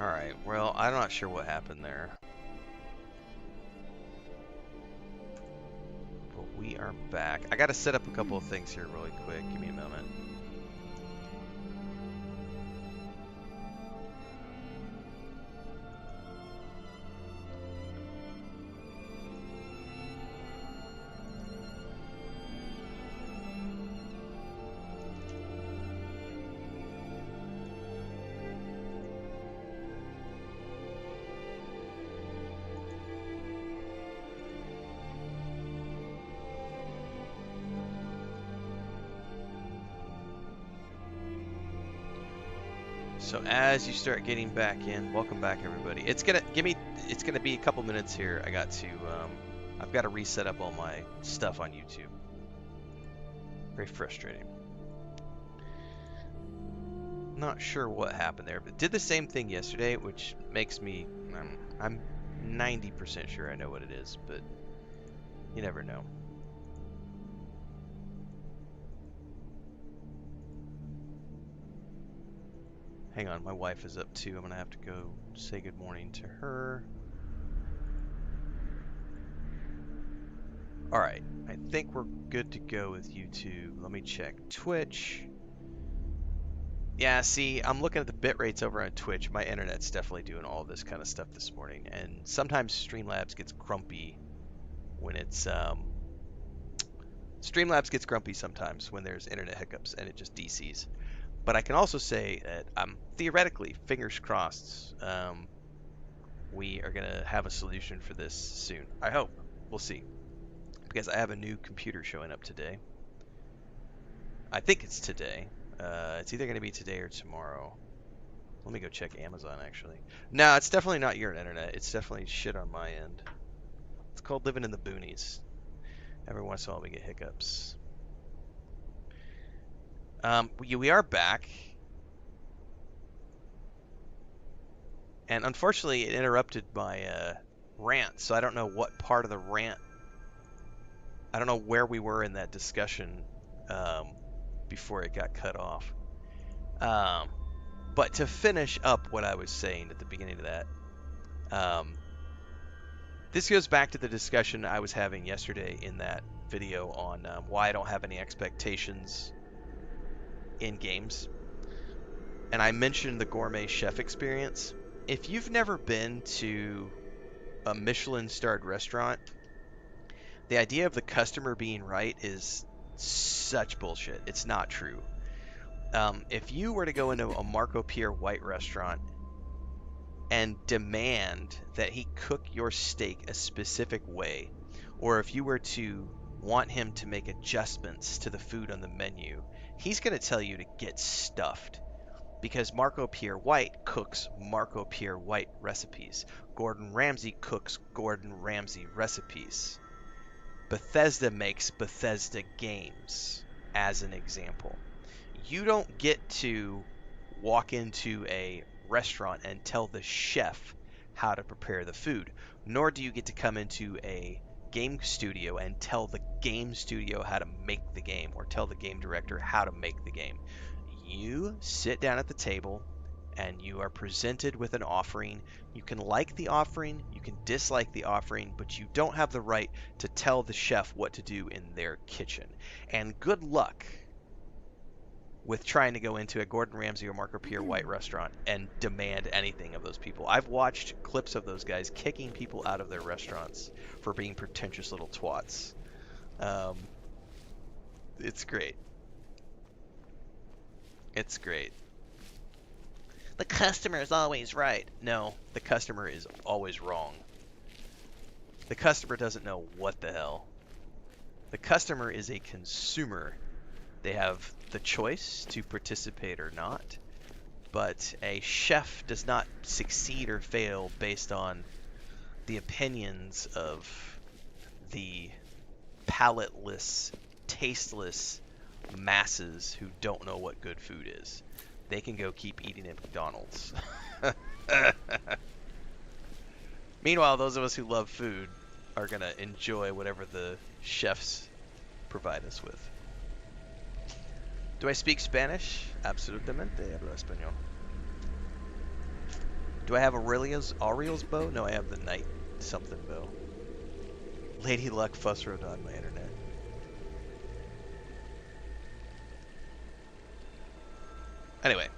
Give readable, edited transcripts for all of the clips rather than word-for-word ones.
Alright, well, I'm not sure what happened there. But we are back. I gotta set up a couple of things here really quick. Give me a moment. So as you start getting back in, welcome back everybody. It's gonna be a couple minutes here. I've got to reset up all my stuff on YouTube. Very frustrating. Not sure what happened there, but did the same thing yesterday, which makes me, I'm 90% sure I know what it is, but you never know. Hang on, my wife is up too. I'm gonna have to go say good morning to her. Alright, I think we're good to go with YouTube. Let me check Twitch. Yeah, see, I'm looking at the bit rates over on Twitch. My internet's definitely doing all this kind of stuff this morning, and sometimes Streamlabs gets grumpy when it's Streamlabs gets grumpy sometimes when there's internet hiccups and it just DCs. But I can also say that theoretically, fingers crossed, we are gonna have a solution for this soon. I hope. We'll see. Because I have a new computer showing up today. I think it's today. It's either gonna be today or tomorrow. Let me go check Amazon actually. No, it's definitely not your internet. It's definitely shit on my end. It's called living in the boonies. Every once in a while we get hiccups. We are back. And unfortunately it interrupted my rant, so I don't know what part of the rant, I don't know where we were in that discussion before it got cut off. But to finish up what I was saying at the beginning of that, this goes back to the discussion I was having yesterday in that video on why I don't have any expectations in games. And I mentioned the gourmet chef experience. If you've never been to a Michelin-starred restaurant, the idea of the customer being right is such bullshit. It's not true. If you were to go into a Marco Pierre White restaurant and demand that he cook your steak a specific way, or if you were to want him to make adjustments to the food on the menu, he's going to tell you to get stuffed. Because Marco Pierre White cooks Marco Pierre White recipes. Gordon Ramsay cooks Gordon Ramsay recipes. Bethesda makes Bethesda games, as an example. You don't get to walk into a restaurant and tell the chef how to prepare the food, nor do you get to come into a game studio and tell the game studio how to make the game, or tell the game director how to make the game. You sit down at the table and you are presented with an offering. You can like the offering, you can dislike the offering, but you don't have the right to tell the chef what to do in their kitchen. And good luck with trying to go into a Gordon Ramsay or Marco Pierre White restaurant and demand anything of those people. I've watched clips of those guys kicking people out of their restaurants for being pretentious little twats. It's great. It's great. The customer is always right. No, the customer is always wrong. The customer doesn't know what the hell. The customer is a consumer. They have the choice to participate or not, but a chef does not succeed or fail based on the opinions of the palateless, tasteless masses who don't know what good food is. They can go keep eating at McDonald's. Meanwhile, those of us who love food are going to enjoy whatever the chefs provide us with. Do I speak Spanish? Absolutamente hablo español. Do I have Aurelia's bow? No, I have the Night something bow. Lady Luck fuss wrote on my internet. Anyway,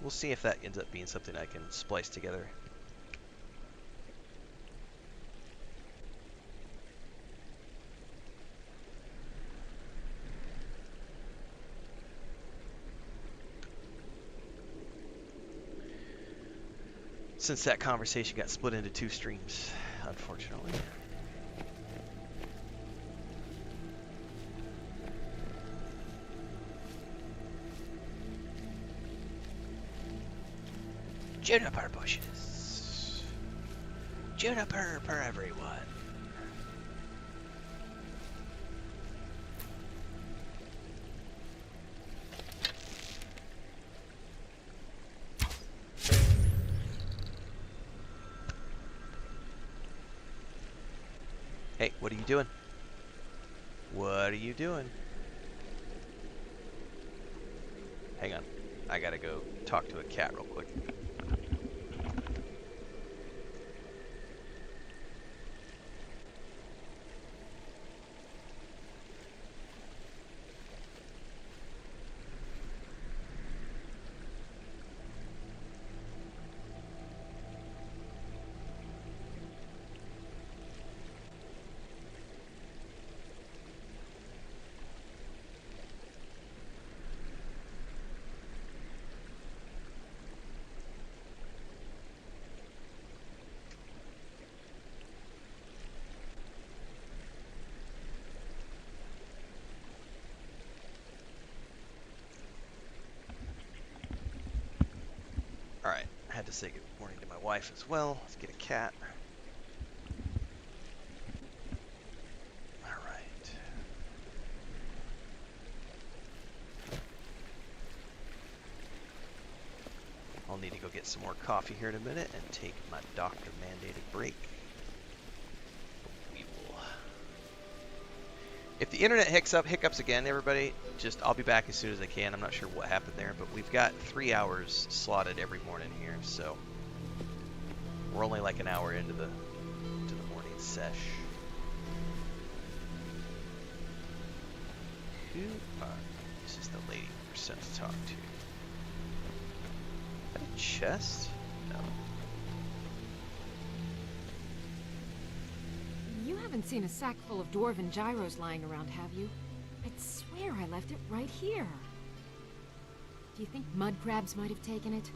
we'll see if that ends up being something I can splice together. Since that conversation got split into 2 streams, unfortunately. Juniper bushes. Juniper for everyone. Hey, what are you doing? What are you doing? Hang on. I gotta go talk to a cat real quick. Alright, I had to say good morning to my wife as well. Let's get a cat. Alright. I'll need to go get some more coffee here in a minute and take my doctor-mandated break. We will... If the internet hiccups again, everybody, I'll be back as soon as I can. I'm not sure what happened there, but we've got 3 hours slotted every morning here, so we're only like an hour into the morning sesh. This is the lady we're sent to talk to. Is that a chest? No. You haven't seen a sack full of dwarven gyros lying around, have you? I'd swear I left it right here. Do you think mud crabs might have taken it?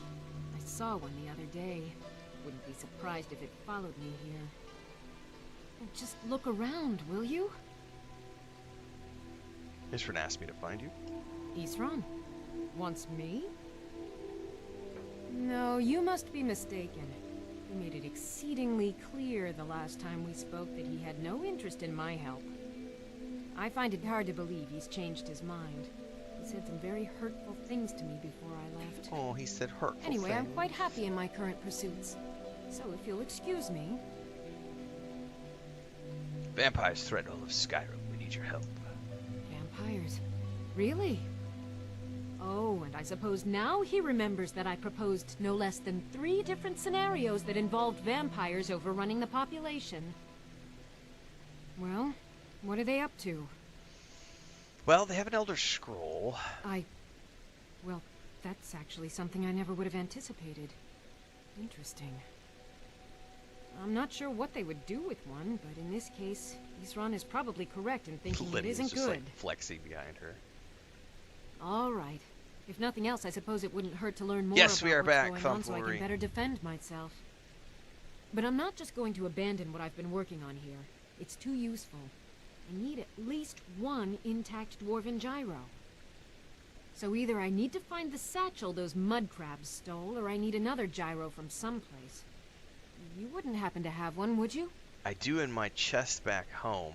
I saw one the other day. Wouldn't be surprised if it followed me here. Well, just look around, will you? Isran asked me to find you. Isran? Wants me? No, you must be mistaken. He made it exceedingly clear the last time we spoke that he had no interest in my help. I find it hard to believe he's changed his mind. He said some very hurtful things to me before I left. Oh, he said hurtful Anyway, things. I'm quite happy in my current pursuits. So if you'll excuse me... Vampires threaten all of Skyrim. We need your help. Vampires? Really? Oh, and I suppose now he remembers that I proposed no less than 3 different scenarios that involved vampires overrunning the population. Well, what are they up to? Well, they have an Elder Scroll. Well, that's actually something I never would have anticipated. Interesting. I'm not sure what they would do with one, but in this case, Isran is probably correct in thinking it Lydia's isn't just, good. like, flexing behind her. All right. If nothing else, I suppose it wouldn't hurt to learn more Yes, about we are what's back, going on so I Thumpery. can better defend myself. But I'm not just going to abandon what I've been working on here. It's too useful. I need at least 1 intact dwarven gyro. So either I need to find the satchel those mud crabs stole, or I need another gyro from someplace. You wouldn't happen to have one, would you? I do in my chest back home.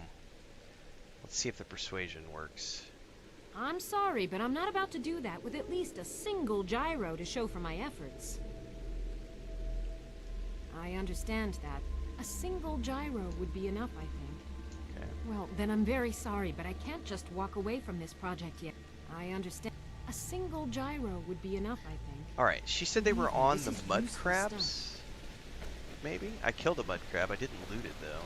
Let's see if the persuasion works. I'm sorry, but I'm not about to do that with at least a single gyro to show for my efforts. I understand that. A single gyro would be enough, I think. Okay. Well, then I'm very sorry, but I can't just walk away from this project yet. I understand. A single gyro would be enough, I think. Alright, she said they were on the mud useful crabs. stuff. Maybe? I killed a mud crab. I didn't loot it, though.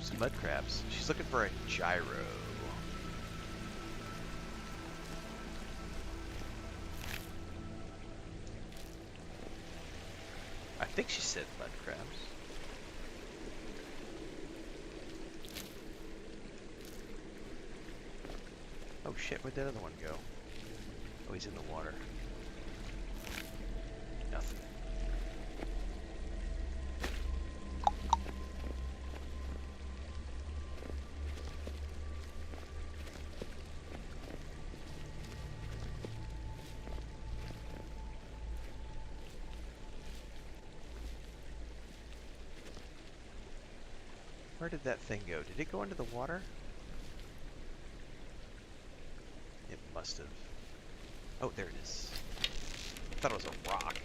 Some mud crabs. She's looking for a gyro. I think she said mud crabs. Oh shit, where'd that other one go? Oh, he's in the water. Nothing. Where did that thing go? Did it go into the water? It must have. Oh, there it is. I thought it was a rock.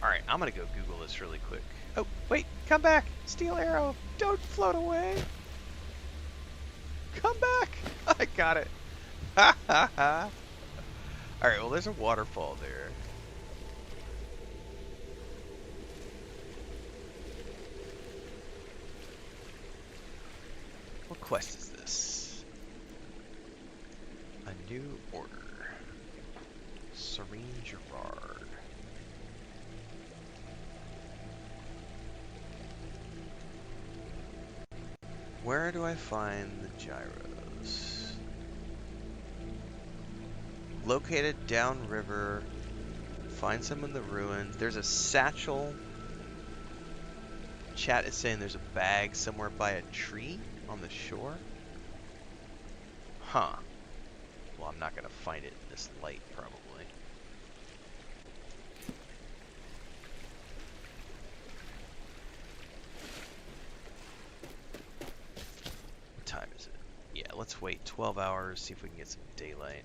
Alright, I'm gonna go Google this really quick. Oh, wait, come back! Steel arrow! Don't float away! Come back! I got it! Ha ha ha! Alright, well there's a waterfall there. What quest is this? A new order. Serene Gerard. Where do I find the gyros? Located downriver. Find some in the ruins. There's a satchel. Chat is saying there's a bag somewhere by a tree on the shore. Huh. Well, I'm not gonna find it in this light, probably. What time is it? Yeah, let's wait 12 hours, see if we can get some daylight.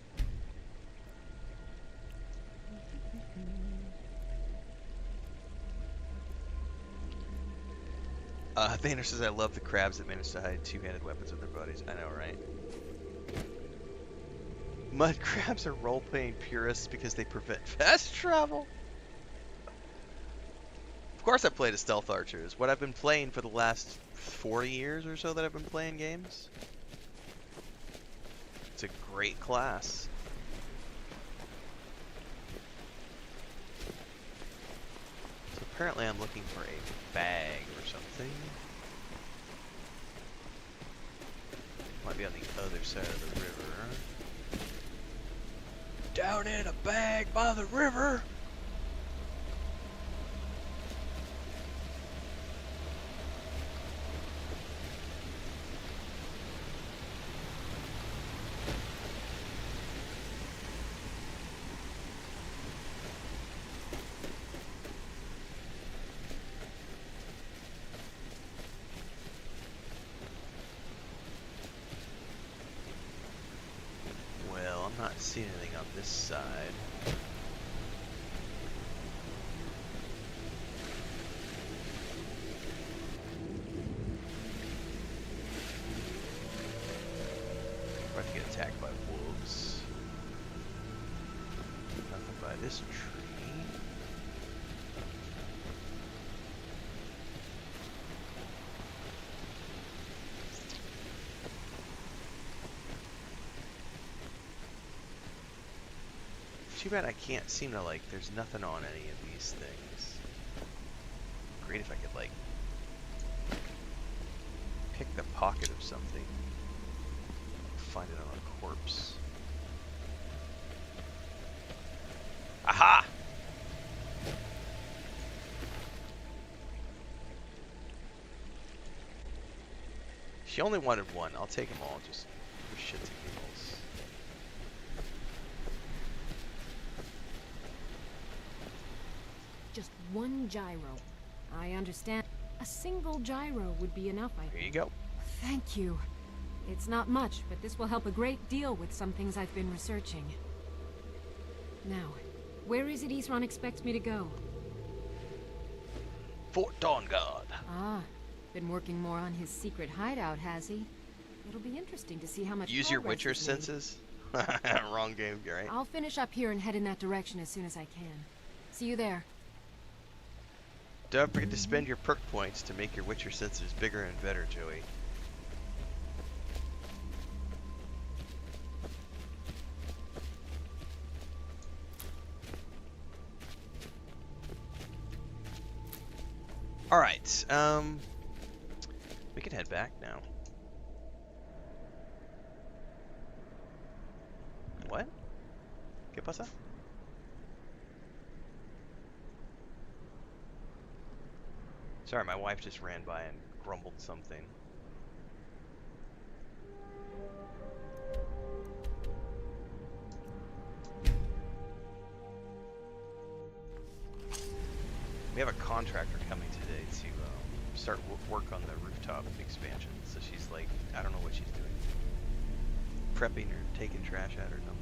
Thaner says, I love the crabs that manage to hide two-handed weapons with their bodies. I know, right? Mud crabs are role-playing purists because they prevent fast travel. Of course I played as stealth archers. What I've been playing for the last 40 years or so that I've been playing games. It's a great class. So apparently I'm looking for a bag or something. Might be on the other side of the river. Down in a bag by the river. Not seeing anything on this side. We're about to get attacked by wolves. Nothing by this tree. Too bad I can't seem to, like, there's nothing on any of these things. Great if I could, like, pick the pocket of something. Find it on a corpse. Aha! She only wanted one. I'll take them all, just for shits and giggles. Just one gyro. I understand. A single gyro would be enough, I think. Here you go. Thank you. It's not much, but this will help a great deal with some things I've been researching. Now, where is it Isran expects me to go? Fort Dawnguard. Ah, been working more on his secret hideout, has he? It'll be interesting to see how much Use your progress Witcher he's made. senses. Wrong game, right? I'll finish up here and head in that direction as soon as I can. See you there. Don't forget to spend your perk points to make your Witcher senses bigger and better, Joey. Alright, we can head back now. What? ¿Qué pasa? Sorry, my wife just ran by and grumbled something. We have a contractor coming today to start work on the rooftop expansion. So she's like, I don't know what she's doing. Prepping or taking trash out or something.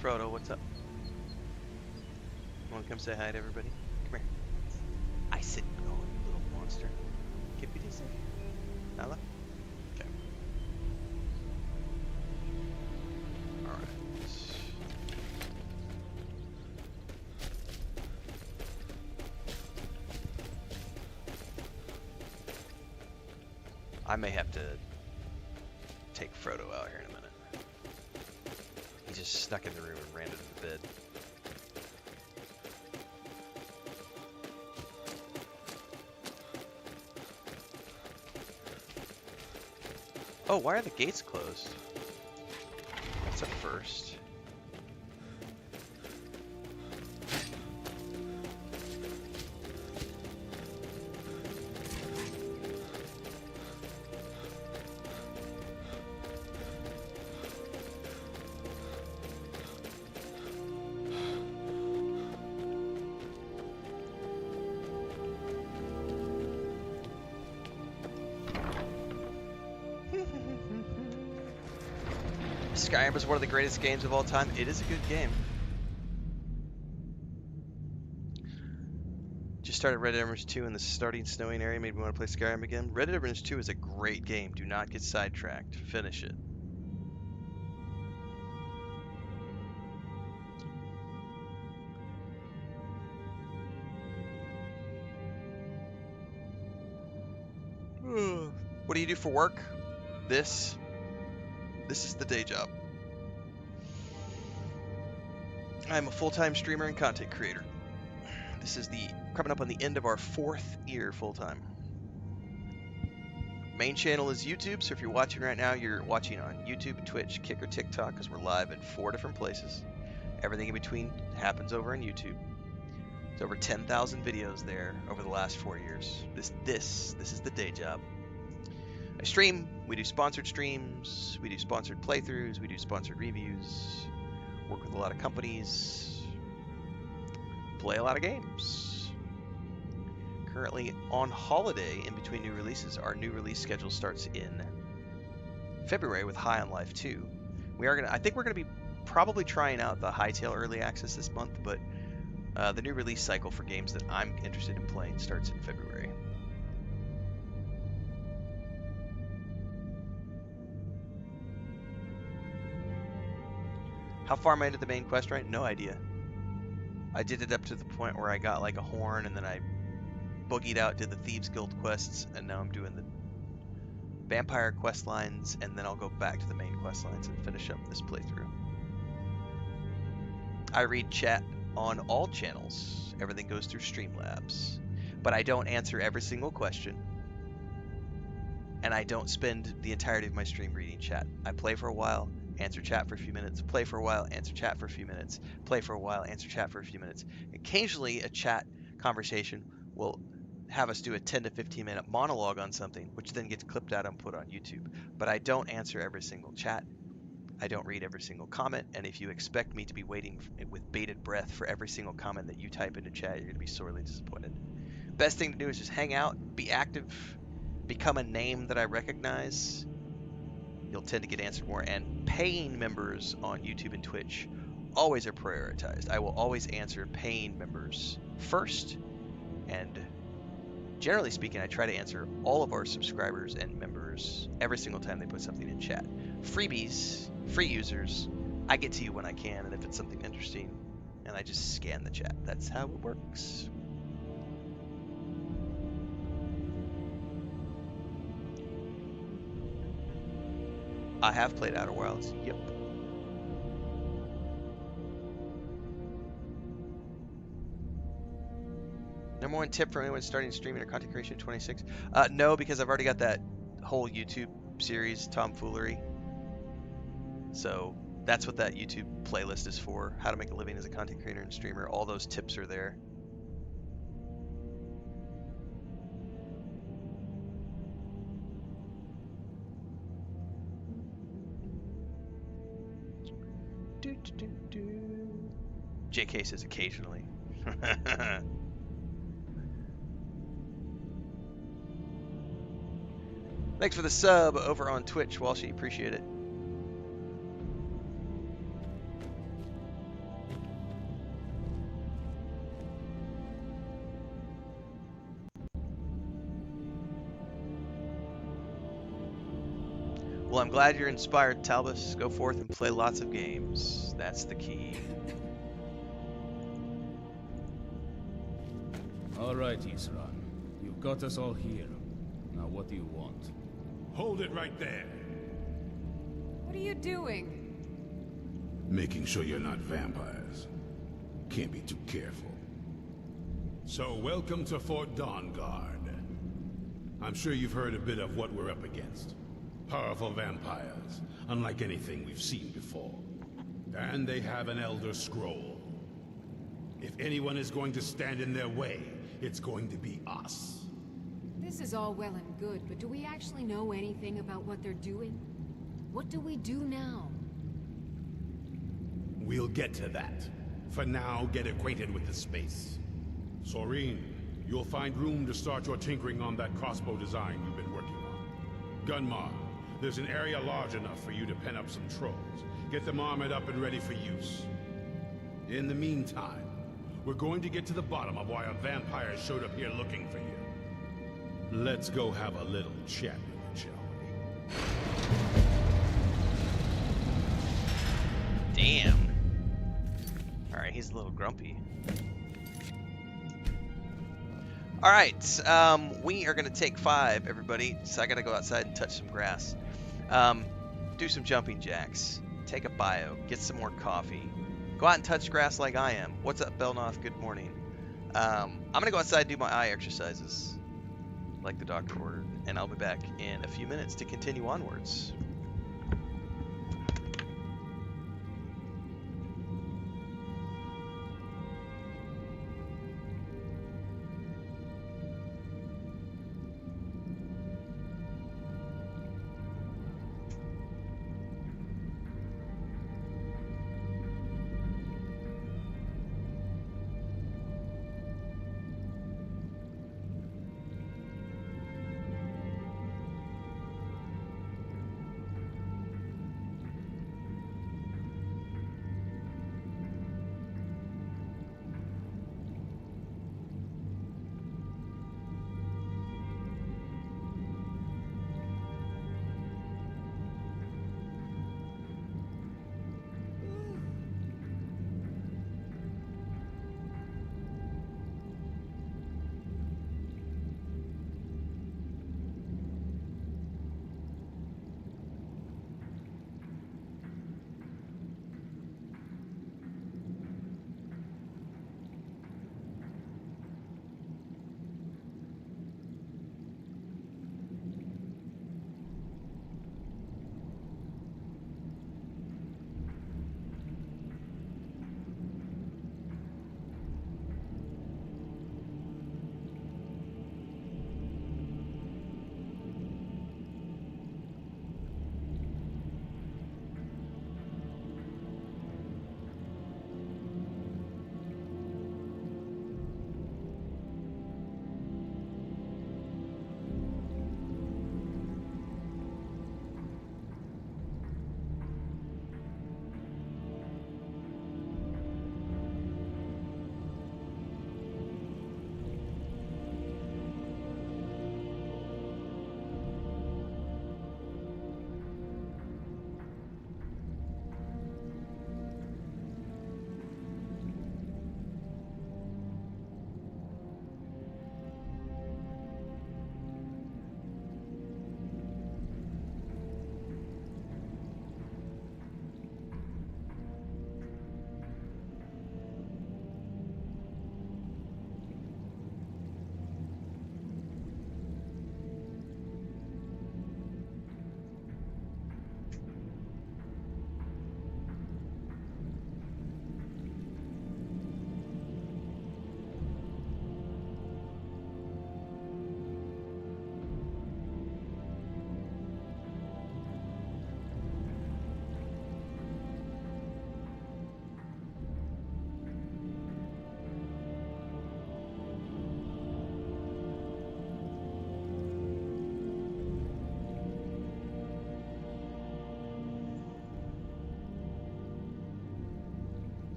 Frodo, what's up? You wanna come say hi to everybody? Come here. I said no, you little monster. ¿Qué pides? Nada? Okay. Alright. I may have to take Frodo out here in a minute. He just snuck in the room and ran into the bed. Oh, why are the gates closed? That's a first. Skyrim is one of the greatest games of all time. It is a good game. Just started Red Dead Redemption 2 in the starting snowing area. Made me want to play Skyrim again. Red Dead Redemption 2 is a great game. Do not get sidetracked. Finish it. What do you do for work? This is the day job. I'm a full-time streamer and content creator. This is coming up on the end of our 4th year full-time. Main channel is YouTube, so if you're watching right now, you're watching on YouTube, Twitch, Kick, or TikTok, because we're live in 4 different places. Everything in between happens over on YouTube. There's over 10,000 videos there over the last 4 years. This is the day job. I stream, we do sponsored streams, we do sponsored playthroughs, we do sponsored reviews, work with a lot of companies, play a lot of games. Currently on holiday in between new releases. Our new release schedule starts in February with High on Life 2. I think we're gonna be probably trying out the Hightail Early Access this month, but the new release cycle for games that I'm interested in playing starts in February. How far am I into the main quest, right? No idea. I did it up to the point where I got like a horn, and then I boogied out, did the Thieves Guild quests, and now I'm doing the vampire quest lines, and then I'll go back to the main quest lines and finish up this playthrough. I read chat on all channels. Everything goes through Streamlabs. But I don't answer every single question. And I don't spend the entirety of my stream reading chat. I play for a while, answer chat for a few minutes, play for a while, answer chat for a few minutes, play for a while, answer chat for a few minutes. Occasionally a chat conversation will have us do a 10 to 15 minute monologue on something, which then gets clipped out and put on YouTube. But I don't answer every single chat. I don't read every single comment, and if you expect me to be waiting with bated breath for every single comment that you type into chat, you're going to be sorely disappointed. Best thing to do is just hang out, be active, become a name that I recognize. You'll tend to get answered more, and paying members on YouTube and Twitch always are prioritized. I will always answer paying members first, and generally speaking, I try to answer all of our subscribers and members every single time they put something in chat. Freebies, free users, I get to you when I can, and if it's something interesting, and I just scan the chat. That's how it works. I have played Outer Wilds, yep. Number one tip for anyone starting streaming or content creation 26? No, because I've already got that whole YouTube series, Tomfoolery. So that's what that YouTube playlist is for. How to make a living as a content creator and streamer. All those tips are there. JK says occasionally. Thanks for the sub over on Twitch, Walshy. Appreciate it. Well, I'm glad you're inspired, Talbus. Go forth and play lots of games. That's the key. All right, Isran. You've got us all here. Now, what do you want? Hold it right there. What are you doing? Making sure you're not vampires. Can't be too careful. So, welcome to Fort Dawnguard. I'm sure you've heard a bit of what we're up against. Powerful vampires, unlike anything we've seen before. And they have an Elder Scroll. If anyone is going to stand in their way, it's going to be us. This is all well and good, but do we actually know anything about what they're doing? What do we do now? We'll get to that. For now, get acquainted with the space. Soreen, you'll find room to start your tinkering on that crossbow design you've been working on. Gunmar, there's an area large enough for you to pen up some trolls. Get them armored up and ready for use. In the meantime, we're going to get to the bottom of why a vampire showed up here looking for you. Let's go have a little chat with it, shall we? Damn. Alright, he's a little grumpy. Alright, we are going to take 5, everybody. So I got to go outside and touch some grass. Do some jumping jacks. Take a bio. Get some more coffee. Go out and touch grass like I am. What's up, Belnoth? Good morning. I'm going to go outside and do my eye exercises, like the doctor ordered. And I'll be back in a few minutes to continue onwards.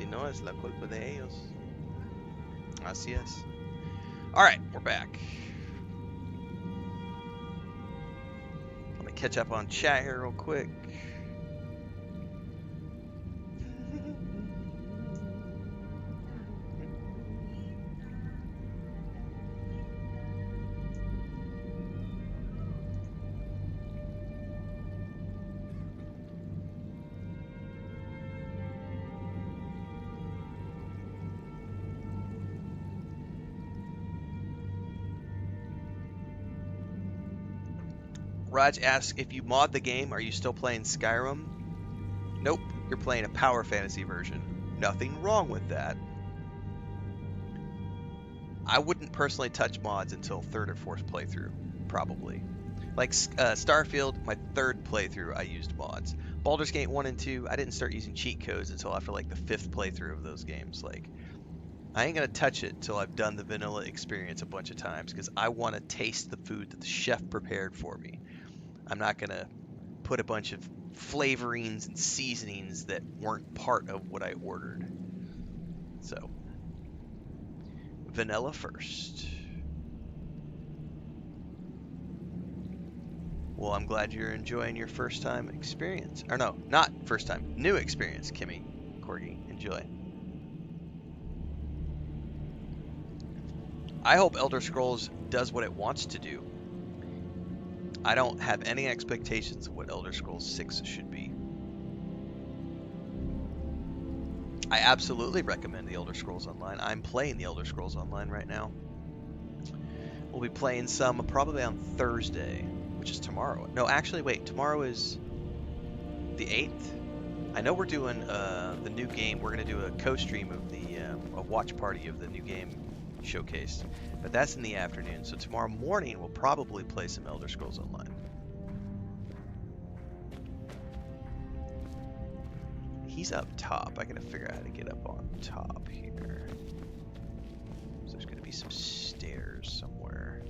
Si no es la culpa de ellos. Así es. Alright, we're back. Let me catch up on chat here real quick. Raj asks, if you mod the game, are you still playing Skyrim? Nope, you're playing a power fantasy version. Nothing wrong with that. I wouldn't personally touch mods until 3rd or 4th playthrough, probably. Like Starfield, my 3rd playthrough, I used mods. Baldur's Gate 1 and 2, I didn't start using cheat codes until after like the 5th playthrough of those games. Like, I ain't gonna touch it till I've done the vanilla experience a bunch of times, because I want to taste the food that the chef prepared for me. I'm not going to put a bunch of flavorings and seasonings that weren't part of what I ordered. So, vanilla first. Well, I'm glad you're enjoying your first time experience. Or no, not first time. New experience, Kimmy. Corgi, enjoy. I hope Elder Scrolls does what it wants to do. I don't have any expectations of what Elder Scrolls 6 should be. I absolutely recommend the Elder Scrolls Online. I'm playing the Elder Scrolls Online right now. We'll be playing some probably on Thursday, which is tomorrow. No, actually, wait. Tomorrow is the 8th. I know we're doing the new game. We're going to do a co-stream of the a watch party of the new game showcase, but that's in the afternoon. So tomorrow morning we'll probably play some Elder Scrolls Online. He's up top. I gotta figure out how to get up on top here. So there's gonna be some stairs somewhere.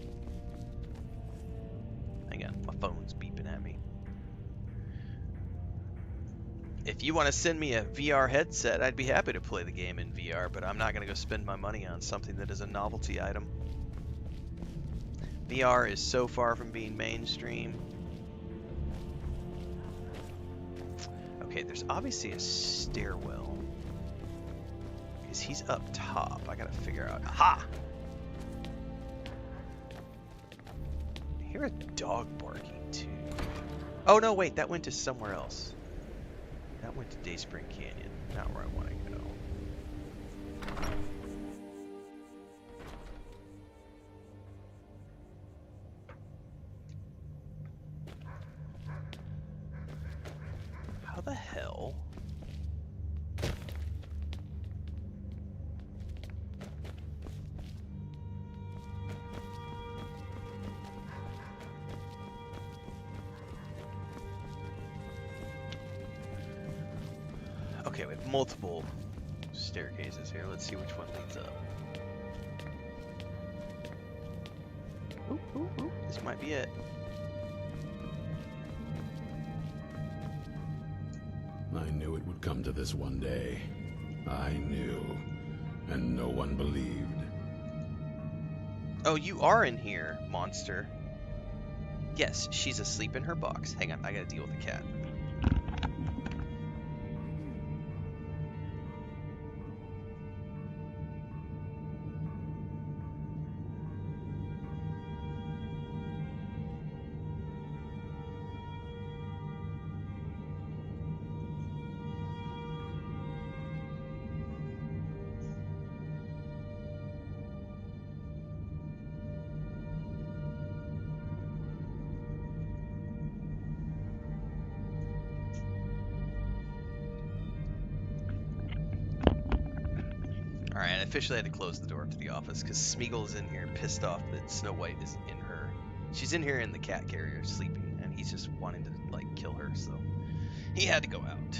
Hang on, my phone's beeping at me. If you want to send me a VR headset, I'd be happy to play the game in VR, but I'm not going to go spend my money on something that is a novelty item. VR is so far from being mainstream. Okay, there's obviously a stairwell. Because he's up top. I got to figure out... Aha! I hear a dog barking, too. Oh, no, wait. That went to somewhere else. That went to Dayspring Canyon, not where I want to go. How the hell? Okay, we have multiple staircases here. Let's see which one leads up. Ooh, ooh, ooh. This might be it. I knew it would come to this one day. I knew. And no one believed. Oh, you are in here, monster. Yes, she's asleep in her box. Hang on, I gotta deal with the cat. Alright, I officially had to close the door to the office because Smeagol is in here pissed off that Snow White is in her. She's in here in the cat carrier sleeping, and he's just wanting to, like, kill her, so he had to go out.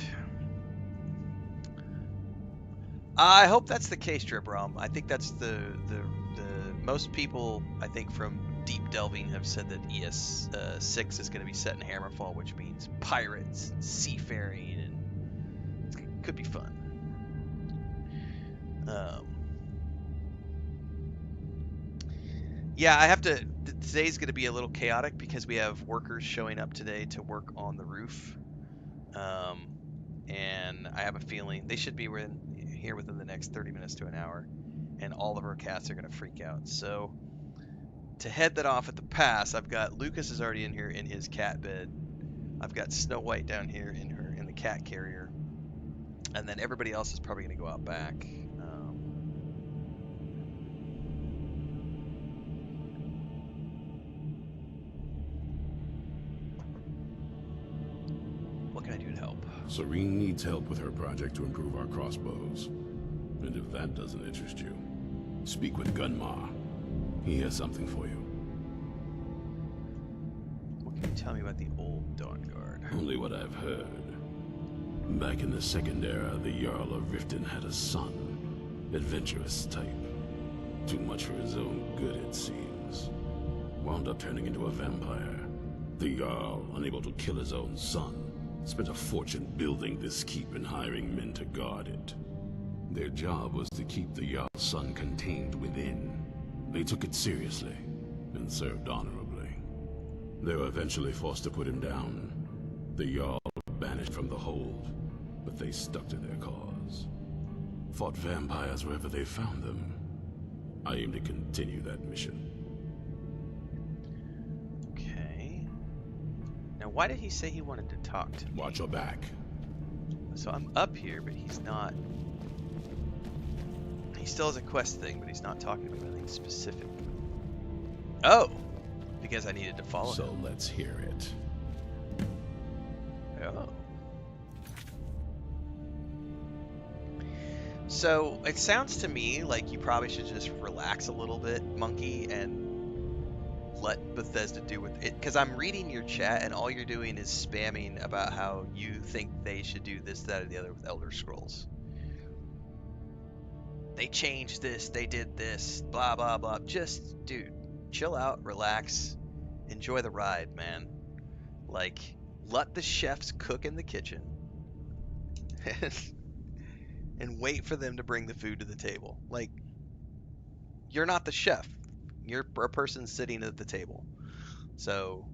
I hope that's the case, Dribrom. I think that's the most people, I think, from deep delving have said that ES 6 is going to be set in Hammerfall, which means pirates and seafaring, and it could be fun. Um, yeah, I have to. Today's going to be a little chaotic because we have workers showing up today to work on the roof. And I have a feeling they should be here within the next 30 minutes to an hour, and all of our cats are going to freak out. So to head that off at the pass, I've got Lucas is already in here in his cat bed. I've got Snow White down here in the cat carrier, and then everybody else is probably going to go out back. What can I do to help? Serene needs help with her project to improve our crossbows. And if that doesn't interest you, speak with Gunmar. He has something for you. What can you tell me about the old Dawnguard? Only what I've heard. Back in the Second Era, the Jarl of Riften had a son. Adventurous type. Too much for his own good, it seems. Wound up turning into a vampire. The Jarl, unable to kill his own son, spent a fortune building this keep and hiring men to guard it. Their job was to keep the Jarl's son contained within. They took it seriously and served honorably. They were eventually forced to put him down. The Jarl banished from the hold, but they stuck to their cause. Fought vampires wherever they found them. I aim to continue that mission. Okay. Now, why did he say he wanted to talk to me? Watch your back. So I'm up here, but he's not. He still has a quest thing, but he's not talking to me about anything specific. Oh! Because I needed to follow So him. let's hear it. Oh. So it sounds to me like you probably should just relax a little bit, Monkey, and let Bethesda do with it. Because I'm reading your chat, and all you're doing is spamming about how you think they should do this, that, or the other with Elder Scrolls. They changed this, they did this, blah, blah, blah. Just, dude, chill out, relax, enjoy the ride, man. Like, let the chefs cook in the kitchen and wait for them to bring the food to the table. Like, you're not the chef. You're a person sitting at the table. So,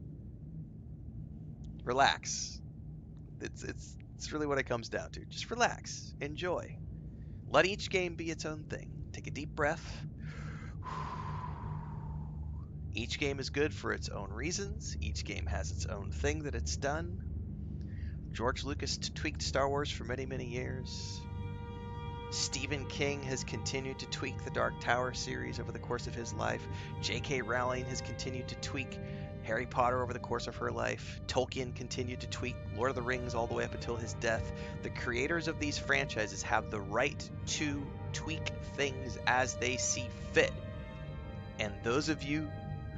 relax. It's really what it comes down to. Just relax, enjoy. Let each game be its own thing. Take a deep breath. Each game is good for its own reasons. Each game has its own thing that it's done. George Lucas tweaked Star Wars for many, many years. Stephen King has continued to tweak the Dark Tower series over the course of his life. J.K. Rowling has continued to tweak Harry Potter over the course of her life. Tolkien continued to tweak Lord of the Rings all the way up until his death. The creators of these franchises have the right to tweak things as they see fit. And those of you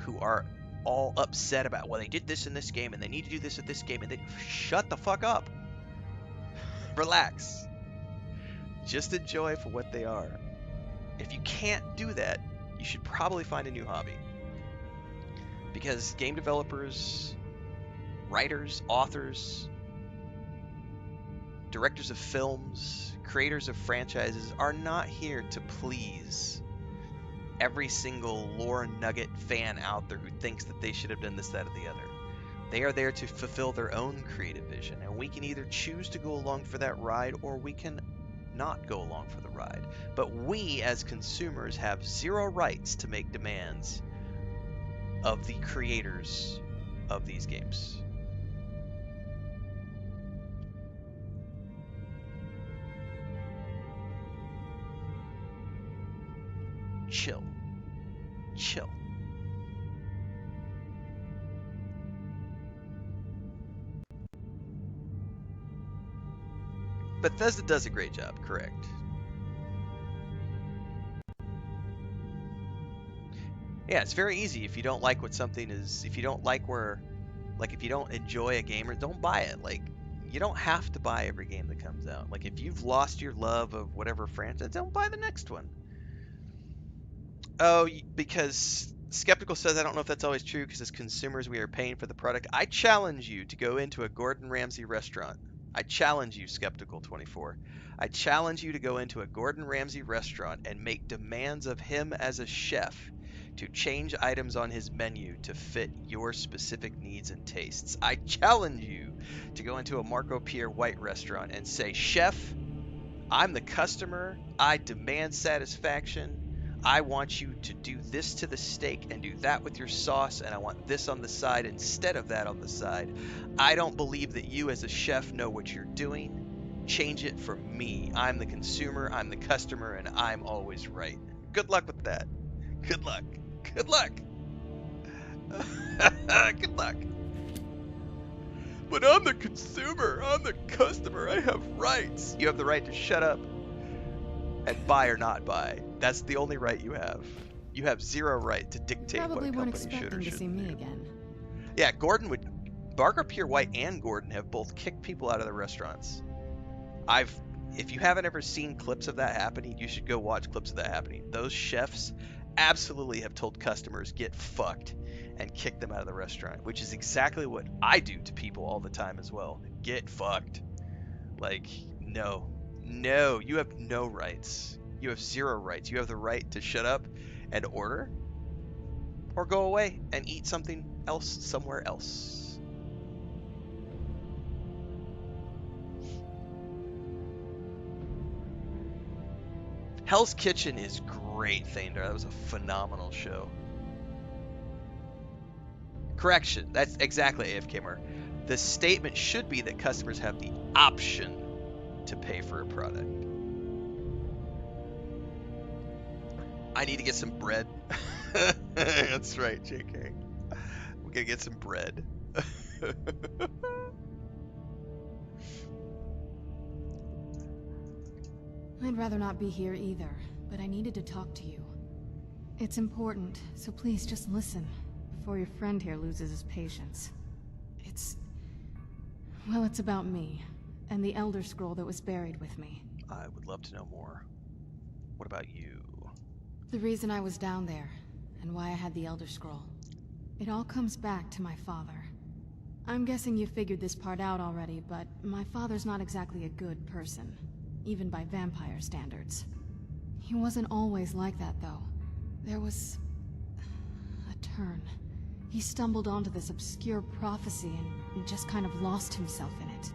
who are all upset about, well, they did this in this game and they need to do this with this game, and they shut the fuck up. Relax. Just enjoy for what they are. If you can't do that, you should probably find a new hobby. Because game developers, writers, authors, directors of films, creators of franchises are not here to please every single lore nugget fan out there who thinks that they should have done this, that, or the other. They are there to fulfill their own creative vision, and we can either choose to go along for that ride or we can not go along for the ride. But we as consumers have zero rights to make demands of the creators of these games. Chill. Chill. Bethesda does a great job, correct? Yeah, it's very easy if you don't like what something is, if you don't like where, like if you don't enjoy a game, or don't buy it. Like, you don't have to buy every game that comes out. Like, if you've lost your love of whatever franchise, don't buy the next one. Oh, because Skeptical says, I don't know if that's always true, because as consumers we are paying for the product. I challenge you to go into a Gordon Ramsay restaurant I challenge you, Skeptical24. I challenge you to go into a Gordon Ramsay restaurant and make demands of him as a chef to change items on his menu to fit your specific needs and tastes. I challenge you to go into a Marco Pierre White restaurant and say, Chef, I'm the customer. I demand satisfaction. I want you to do this to the steak and do that with your sauce, and I want this on the side instead of that on the side. I don't believe that you as a chef know what you're doing. Change it for me. I'm the consumer, I'm the customer, and I'm always right. Good luck with that. Good luck. Good luck. Good luck. But I'm the consumer, I'm the customer, I have rights. You have the right to shut up and buy or not buy. That's the only right you have. You have zero right to dictate what a company should or shouldn't do. Probably weren't expecting to see me again. Yeah, Marco Pierre White and Gordon have both kicked people out of their restaurants. If you haven't ever seen clips of that happening, you should go watch clips of that happening. Those chefs absolutely have told customers, get fucked, and kick them out of the restaurant, which is exactly what I do to people all the time as well. Get fucked. Like, no, you have no rights. You have zero rights. You have the right to shut up and order, or go away and eat something else somewhere else. Hell's Kitchen is great, Thander. That was a phenomenal show. Correction, that's exactly AFK Mark. The statement should be that customers have the option to pay for a product. I need to get some bread. That's right, JK. We're gonna get some bread. I'd rather not be here either, but I needed to talk to you. It's important, so please just listen before your friend here loses his patience. Well, it's about me, and the Elder Scroll that was buried with me. I would love to know more. What about you? The reason I was down there, and why I had the Elder Scroll. It all comes back to my father. I'm guessing you figured this part out already, but my father's not exactly a good person, even by vampire standards. He wasn't always like that, though. There was a turn. He stumbled onto this obscure prophecy and just kind of lost himself in it.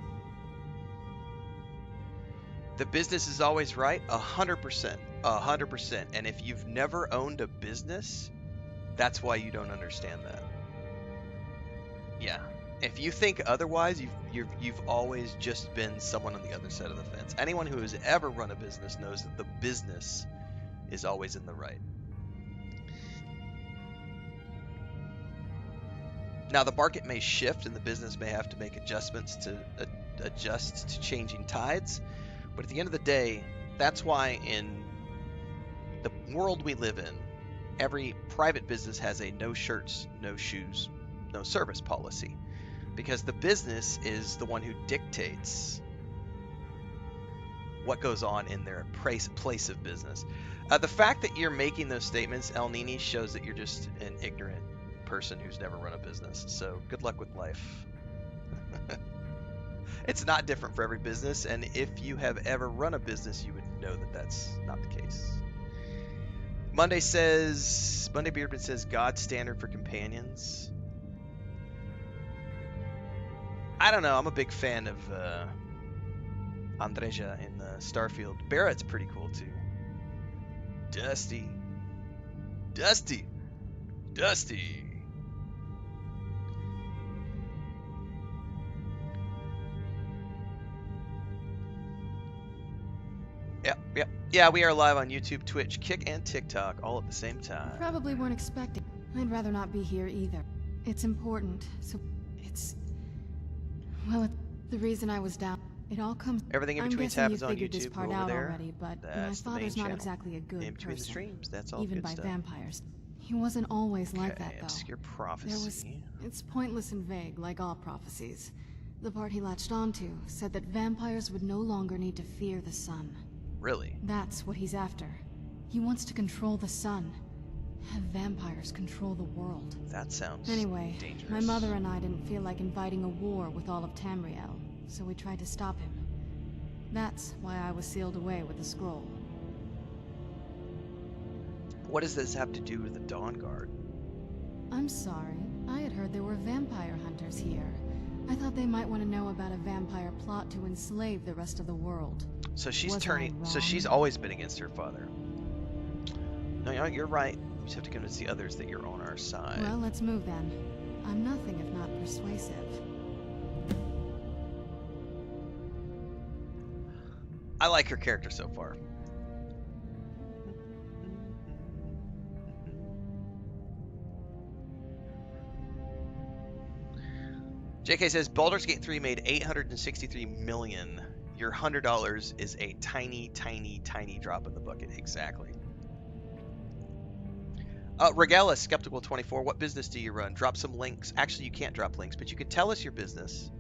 The business is always right? 100%. 100%. And if you've never owned a business, that's why you don't understand that. Yeah. If you think otherwise, you've always just been someone on the other side of the fence. Anyone who has ever run a business knows that the business is always in the right. Now, the market may shift and the business may have to make adjustments to adjust to changing tides, but at the end of the day, that's why in the world we live in, every private business has a no shirts, no shoes, no service policy, because the business is the one who dictates what goes on in their place of business. The fact that you're making those statements, El Nini, shows that you're just an ignorant person who's never run a business. So good luck with life. It's not different for every business, and if you have ever run a business, you would know that that's not the case. Monday Beardman says God's standard for companions. I don't know. I'm a big fan of Andreja in Starfield. Barrett's pretty cool too. Dusty. Yeah, we are live on YouTube, Twitch, Kick, and TikTok all at the same time. You probably weren't expecting. I'd rather not be here either. It's important, so well, the reason I was down. It all comes. Everything in between tabs is on YouTube. This part over out there. Already, but That's my father's the main not channel. Exactly a good in between person, the streams. That's all even good by stuff. vampires. He wasn't always like that, though. Obscure prophecy. It's pointless and vague, like all prophecies. The part he latched onto said that vampires would no longer need to fear the sun. Really? That's what he's after. He wants to control the sun. Have vampires control the world. That sounds Anyway, dangerous. my mother and I didn't feel like inviting a war with all of Tamriel. so we tried to stop him. That's why I was sealed away with the scroll. What does this have to do with the Dawnguard? I'm sorry. I had heard there were vampire hunters here. I thought they might want to know about a vampire plot to enslave the rest of the world. So she's Was I turning. So wrong? she's always been against her father. No, you're right. You just have to convince the others that you're on our side. Well, let's move then. I'm nothing if not persuasive. I like her character so far. JK says Baldur's Gate 3 made $863 million. Your $100 is a tiny, tiny, tiny drop in the bucket. Exactly. Regalis, Skeptical 24. What business do you run? Drop some links. Actually, you can't drop links, but you can tell us your business,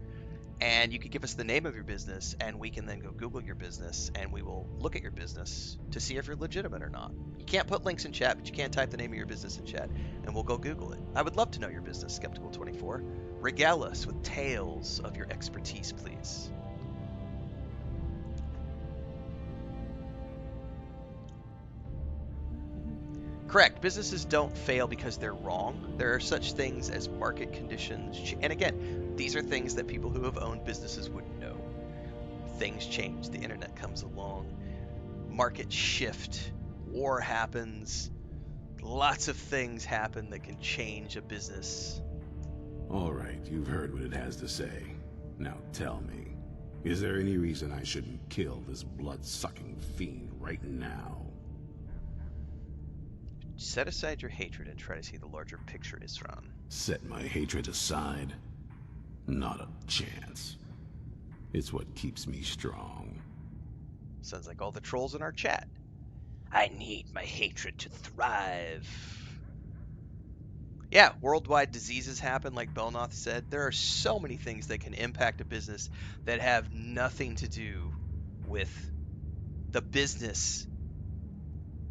and you can give us the name of your business, and we can then go Google your business, and we will look at your business to see if you're legitimate or not. You can't put links in chat, but you can type the name of your business in chat, and we'll go Google it. I would love to know your business, Skeptical 24. Regale us with tales of your expertise, please. Correct. Businesses don't fail because they're wrong. There are such things as market conditions. And again, these are things that people who have owned businesses would know. Things change. The internet comes along. Markets shift. War happens. Lots of things happen that can change a business. All right, you've heard what it has to say. Now tell me, is there any reason I shouldn't kill this blood-sucking fiend right now? Set aside your hatred and try to see the larger picture, Isran. Set my hatred aside? Not a chance. It's what keeps me strong. Sounds like all the trolls in our chat. I need my hatred to thrive. Yeah, worldwide diseases happen, like Belnoth said. There are so many things that can impact a business that have nothing to do with the business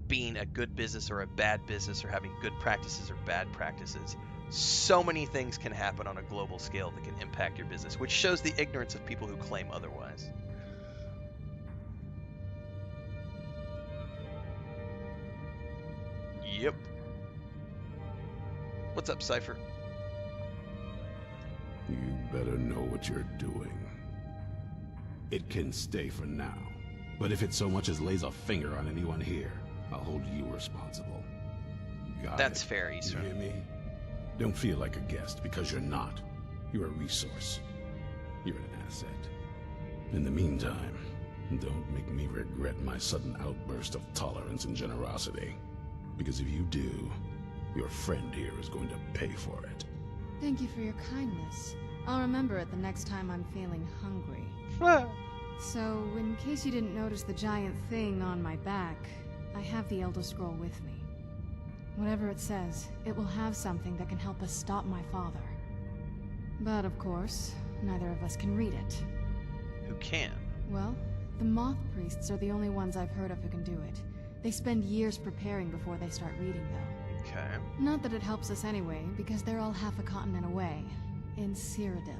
being a good business or a bad business, or having good practices or bad practices. So many things can happen on a global scale that can impact your business, which shows the ignorance of people who claim otherwise. Yep. What's up, Cypher? You better know what you're doing. It can stay for now, but if it so much as lays a finger on anyone here, I'll hold you responsible. Got That's it? fair, You Isra. hear me? Don't feel like a guest, because you're not. You're a resource. You're an asset. In the meantime, don't make me regret my sudden outburst of tolerance and generosity. Because if you do, your friend here is going to pay for it. Thank you for your kindness. I'll remember it the next time I'm feeling hungry. So, in case you didn't notice the giant thing on my back, I have the Elder Scroll with me. Whatever it says, it will have something that can help us stop my father. But of course, neither of us can read it. Who can? Well, the moth priests are the only ones I've heard of who can do it. They spend years preparing before they start reading, though. Okay. Not that it helps us anyway, because they're all half a continent away, in Cyrodiil.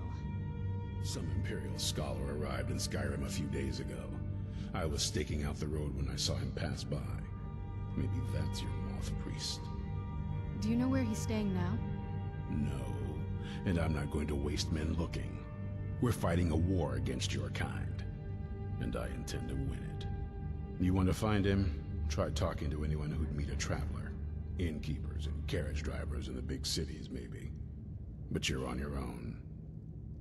Some Imperial scholar arrived in Skyrim a few days ago. I was staking out the road when I saw him pass by. Maybe that's your moth priest. Do you know where he's staying now? No, and I'm not going to waste men looking. We're fighting a war against your kind, and I intend to win it. You want to find him? Try talking to anyone who'd meet a traveler. Innkeepers and carriage drivers in the big cities, maybe. But you're on your own.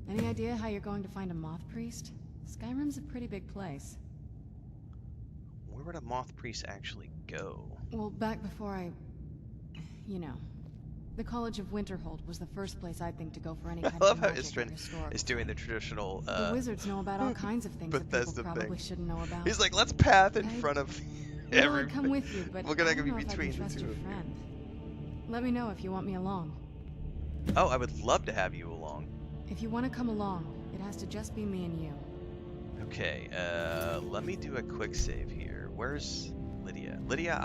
Any idea how you're going to find a moth priest? Skyrim's a pretty big place. Where would a moth priest actually go? Well, back before you know, the College of Winterhold was the first place I'd think to go for any kind I love of how magic or Istrid historical is doing the stuff. traditional The wizards know about all kinds of things that people Bethesda probably thing. shouldn't know about. He's like, let's path in I- front of Well, I'd come with you, but We're gonna I don't be know if I between can the trust two your of you. friend. Let me know if you want me along. Oh, I would love to have you along. If you want to come along, it has to just be me and you. Okay, let me do a quick save here. Where's Lydia? Lydia,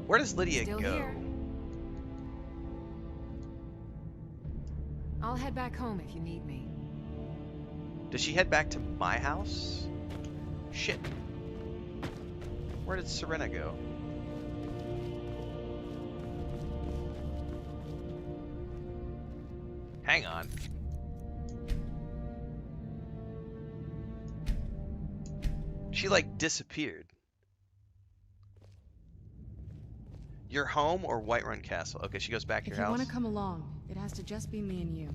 where does Lydia Still go? here. I'll head back home if you need me. Does she head back to my house? Shit. Where did Serena go? Hang on. She like disappeared. Your home or Whiterun Castle? Okay, she goes back to If your you house. want to come along, it has to just be me and you.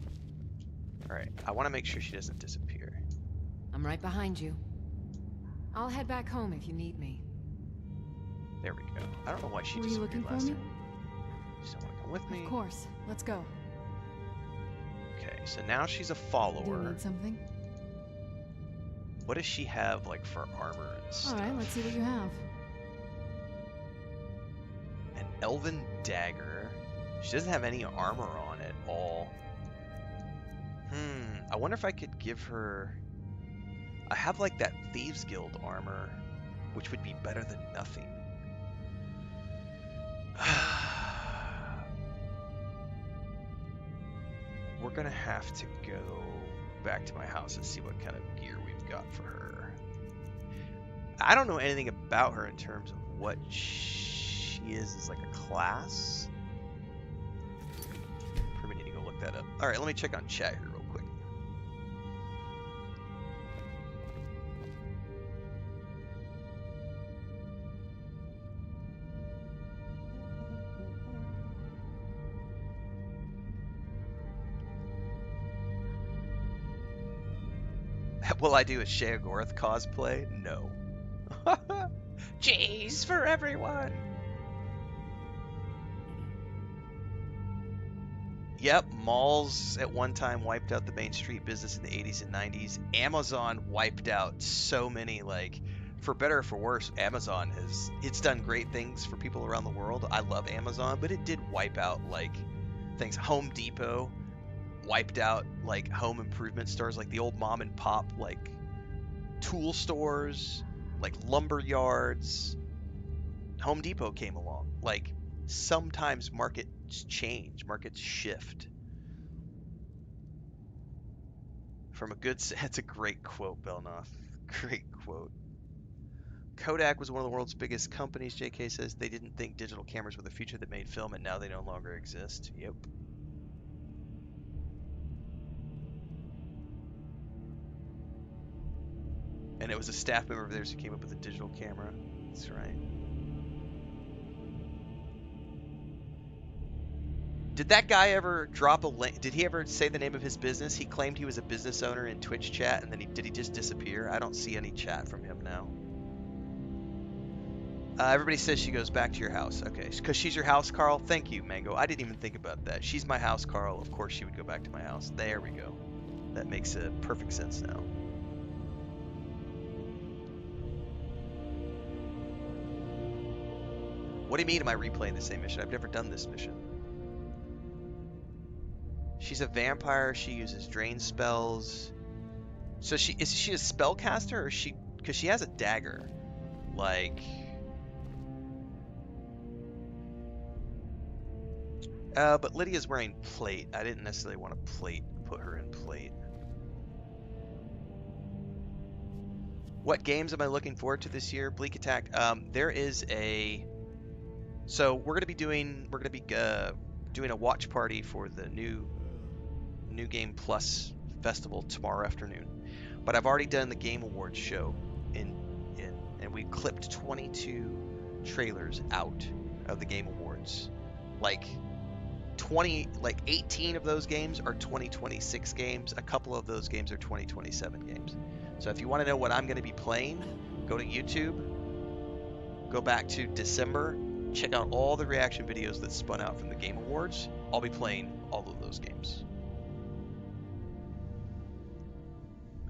Alright, I want to make sure she doesn't disappear. I'm right behind you. I'll head back home if you need me. There we go. I don't know why she Were you disappeared looking for last me? time. Just don't want to come with me. Of course. Let's go. Okay, so now she's a Do you follower. need something? What does she have like for armor and stuff? Alright, let's see what you have. An elven dagger. She doesn't have any armor on at all. I wonder if I could give her... I have like that Thieves Guild armor, which would be better than nothing. We're gonna have to go back to my house and see what kind of gear we've got for her. I don't know anything about her in terms of what she is as like a class. Probably need to go look that up. Alright, let me check on chat here real quick. Will I do a Sheogorath cosplay? No. Jeez for everyone! Yep, malls at one time wiped out the Main Street business in the 80s and 90s. Amazon wiped out so many, like, for better or for worse, Amazon it's done great things for people around the world. I love Amazon, but it did wipe out, like, things. Home Depot wiped out, like, home improvement stores, like the old mom and pop, like, tool stores, like lumber yards. Home Depot came along. Like, sometimes markets change, markets shift. From a good, that's a great quote, Belnoth. Great quote. Kodak was one of the world's biggest companies, JK says. They didn't think digital cameras were the future that made film, and now they no longer exist. Yep. And it was a staff member of theirs who came up with a digital camera. That's right. Did that guy ever drop a link? Did he ever say the name of his business? He claimed he was a business owner in Twitch chat, and then did he just disappear? I don't see any chat from him now. Everybody says she goes back to your house. Okay, because she's your house, Carl? Thank you, Mango. I didn't even think about that. She's my house, Carl. Of course she would go back to my house. There we go. That makes perfect sense now. What do you mean am I replaying the same mission? I've never done this mission. She's a vampire. She uses drain spells. So is she a spellcaster, or is she? Because she has a dagger. Like. But Lydia's wearing plate. I didn't necessarily want to put her in plate. What games am I looking forward to this year? Bleak Attack. There is a. So we're gonna be doing a watch party for the new Game Plus festival tomorrow afternoon. But I've already done the Game Awards show and we clipped 22 trailers out of the Game Awards. Like 18 of those games are 2026 games. A couple of those games are 2027 games. So if you want to know what I'm going to be playing, go to YouTube, go back to December, check out all the reaction videos that spun out from the Game Awards. I'll be playing all of those games.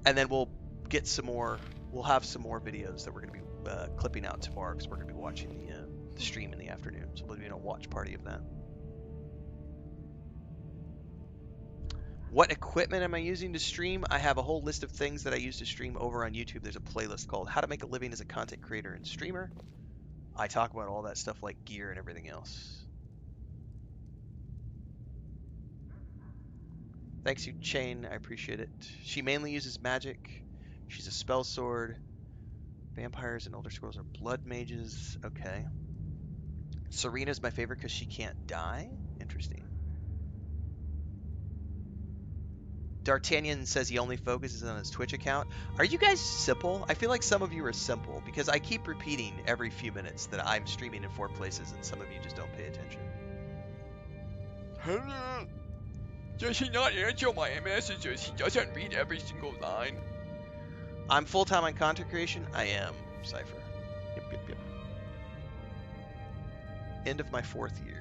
And then we'll have some more videos that we're going to be clipping out tomorrow, because we're going to be watching the stream in the afternoon. So we'll be doing a watch party of that. What equipment am I using to stream? I have a whole list of things that I use to stream over on YouTube. There's a playlist called How to Make a Living as a Content Creator and Streamer. I talk about all that stuff like gear and everything else. Thanks, you Chain. I appreciate it. She mainly uses magic. She's a spell sword. Vampires and Elder Scrolls are blood mages. Okay. Serena's my favorite because she can't die. Interesting. D'Artagnan says he only focuses on his Twitch account. Are you guys simple? I feel like some of you are simple because I keep repeating every few minutes that I'm streaming in 4 places and some of you just don't pay attention. Hello. Does he not answer my messages? He doesn't read every single line. I'm full-time on content creation? I am, Cypher. Yep. End of my 4th year.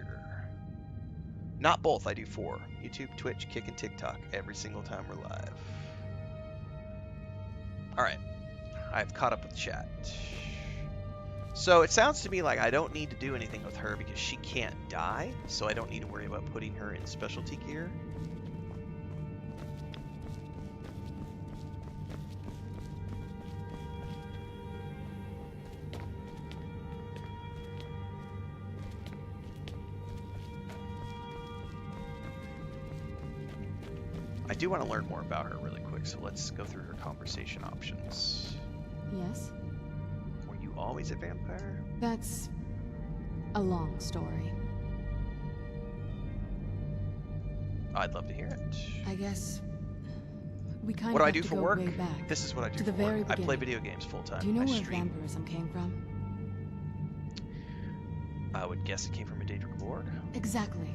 Not both, I do 4. YouTube, Twitch, Kick, and TikTok every single time we're live. Alright. I've caught up with chat. So it sounds to me like I don't need to do anything with her because she can't die, so I don't need to worry about putting her in specialty gear. I do want to learn more about her really quick, so let's go through her conversation options. Yes? Were you always a vampire? That's a long story. I'd love to hear it. I guess we kind What do of I have do to for go work? way back. This is what I do to for the very work. I play beginning. video games full time. Do you know I where stream. vampirism came from? I would guess it came from a Daedric Lord. Exactly.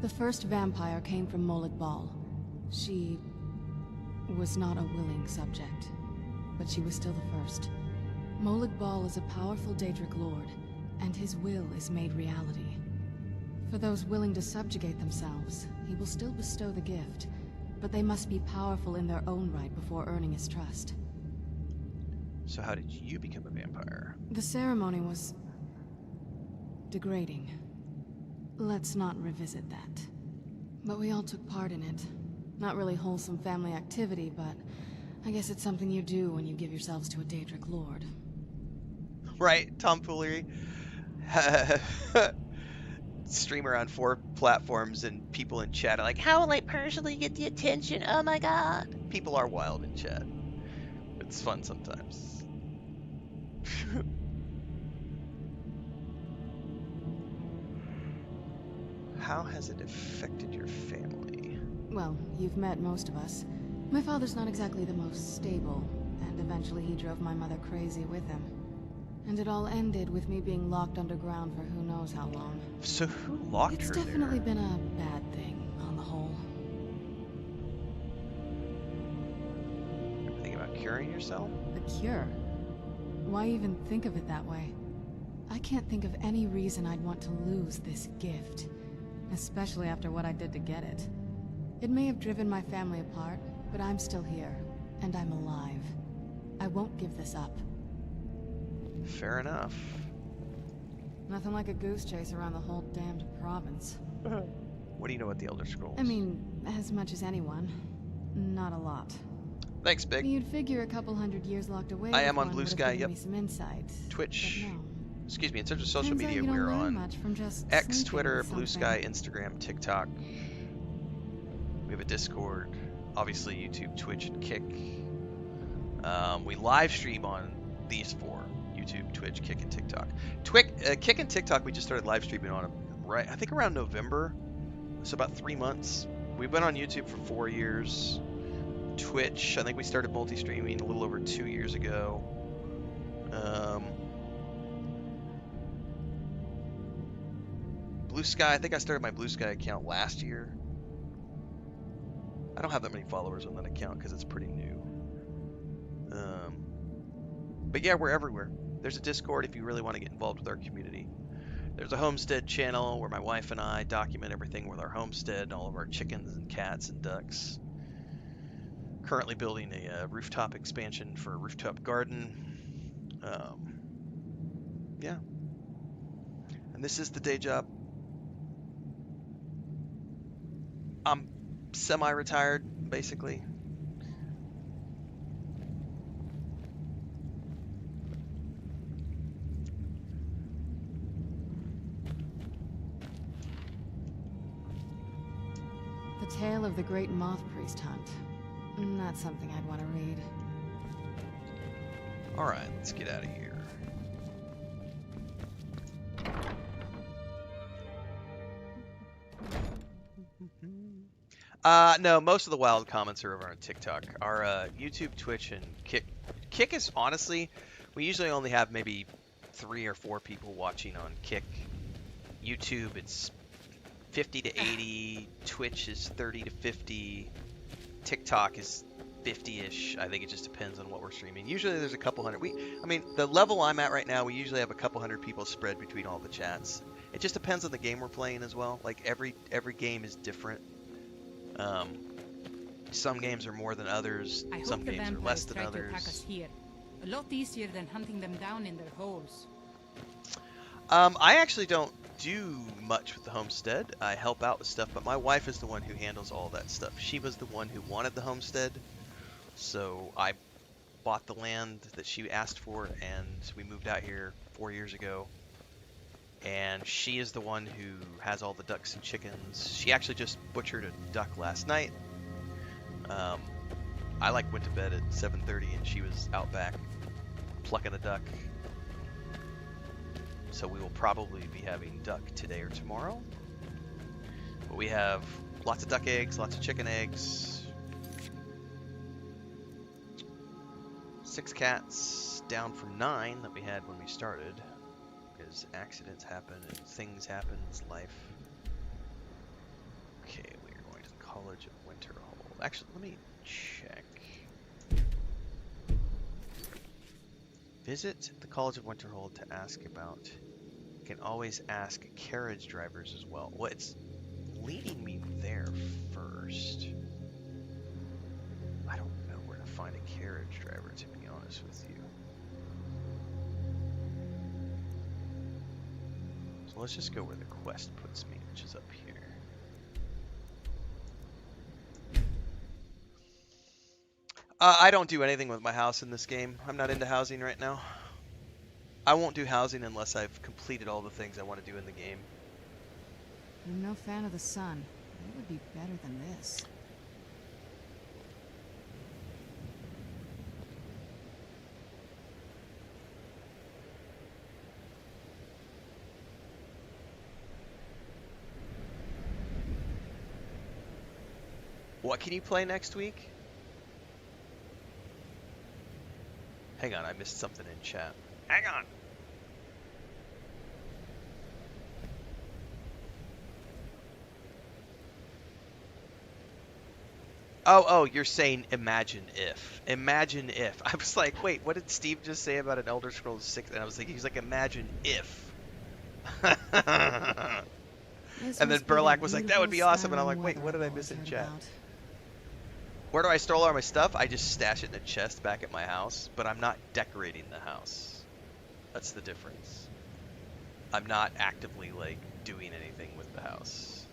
The first vampire came from Molig Bal. She was not a willing subject, but she was still the first. Molig Bal is a powerful Daedric Lord, and his will is made reality. For those willing to subjugate themselves, he will still bestow the gift, but they must be powerful in their own right before earning his trust. So how did you become a vampire? The ceremony was degrading. Let's not revisit that. But we all took part in it. Not really wholesome family activity, but I guess it's something you do when you give yourselves to a Daedric Lord. Right, tomfoolery. Streamer on 4 platforms and people in chat are like, how will I personally get the attention? Oh my god. People are wild in chat. It's fun sometimes. How has it affected your family? Well, you've met most of us. My father's not exactly the most stable, and eventually he drove my mother crazy with him. And it all ended with me being locked underground for who knows how long. So who locked It's her definitely there? been a bad thing, on the whole. Think about curing yourself? A cure? Why even think of it that way? I can't think of any reason I'd want to lose this gift. Especially after what I did to get it. It may have driven my family apart, but I'm still here, and I'm alive. I won't give this up. Fair enough. Nothing like a goose chase around the whole damned province. What do you know about the Elder Scrolls? I mean, as much as anyone. Not a lot. Thanks, Big. You'd figure a couple hundred years locked away I with am on one Blue would have Sky, given yep. me some insight. Twitch. But no. Excuse me, in terms of social Turns out media, you don't we're learn on much from just X, sleeping Twitter, with Blue something. Sky, Instagram, TikTok. We have a Discord, obviously YouTube, Twitch, and Kick. We live stream on these 4: YouTube, Twitch, Kick, and TikTok. Kick and TikTok we just started live streaming on, right? I think around November, so about 3 months. We've been on YouTube for 4 years. Twitch, I think we started multi-streaming a little over 2 years ago. Blue Sky, I think I started my Blue Sky account last year. I don't have that many followers on that account because it's pretty new. But yeah, we're everywhere. There's a Discord if you really want to get involved with our community. There's a homestead channel where my wife and I document everything with our homestead, all of our chickens and cats and ducks. Currently building a rooftop expansion for a rooftop garden. Yeah. And this is the day job. I'm semi-retired, basically. The tale of the great moth priest hunt. Not something I'd want to read. Alright, let's get out of here. No, most of the wild comments are over on TikTok. Our YouTube, Twitch, and Kick is honestly, we usually only have maybe 3 or 4 people watching on Kick. YouTube, it's 50 to 80. Twitch is 30 to 50. TikTok is 50-ish. I think it just depends on what we're streaming. Usually there's a couple hundred. I mean, the level I'm at right now, we usually have a couple hundred people spread between all the chats. It just depends on the game we're playing as well. Like every game is different. Some games are more than others. Some games are less than others. Attack us here. A lot easier than hunting them down in their holes. I actually don't do much with the homestead. I help out with stuff, but my wife is the one who handles all that stuff. She was the one who wanted the homestead, so I bought the land that she asked for, and we moved out here 4 years ago. And she is the one who has all the ducks and chickens. She actually just butchered a duck last night. I went to bed at 7:30 and she was out back plucking a duck. So we will probably be having duck today or tomorrow. But we have lots of duck eggs, lots of chicken eggs. 6 cats, down from 9 that we had when we started. Because accidents happen and things happen in life. Okay, we are going to the College of Winterhold. Actually, let me check. Visit the College of Winterhold to ask about. You can always ask carriage drivers as well. Well, it's leading me there first. I don't know where to find a carriage driver, to be honest with you. So let's just go where the quest puts me, which is up here. I don't do anything with my house in this game. I'm not into housing right now. I won't do housing unless I've completed all the things I want to do in the game. I'm no fan of the sun. It would be better than this. What can you play next week? Hang on, I missed something in chat. Hang on! Oh, you're saying imagine if. Imagine if. I was like, wait, what did Steve just say about an Elder Scrolls 6? And I was like, he's like, imagine if. And then Burlak was like, that would be awesome. And I'm like, wait, what did I miss in chat? Where do I store all my stuff? I just stash it in a chest back at my house, but I'm not decorating the house. That's the difference. I'm not actively, doing anything with the house.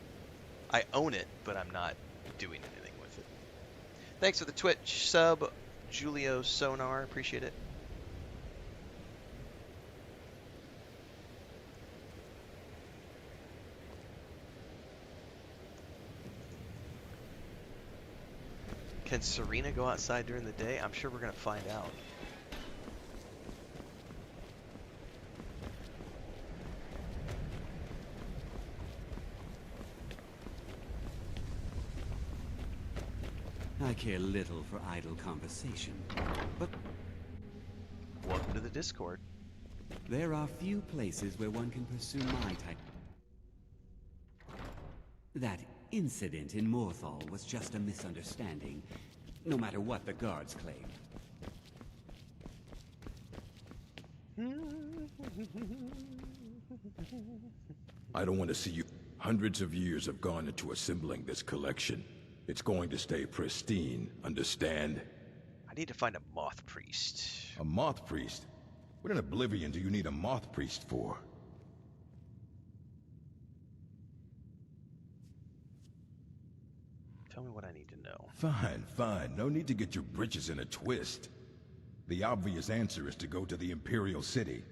I own it, but I'm not doing anything with it. Thanks for the Twitch sub, Julio Sonar. Appreciate it. Can Serena go outside during the day? I'm sure we're going to find out. I care little for idle conversation, but Welcome to the Discord. there are few places where one can pursue my type. That incident in Morthal was just a misunderstanding, no matter what the guards claim. I don't want to see you. Hundreds of years have gone into assembling this collection. It's going to stay pristine, understand? I need to find a moth priest. A moth priest? What in Oblivion do you need a moth priest for? Tell me what I need to know. Fine. No need to get your britches in a twist. The obvious answer is to go to the Imperial City.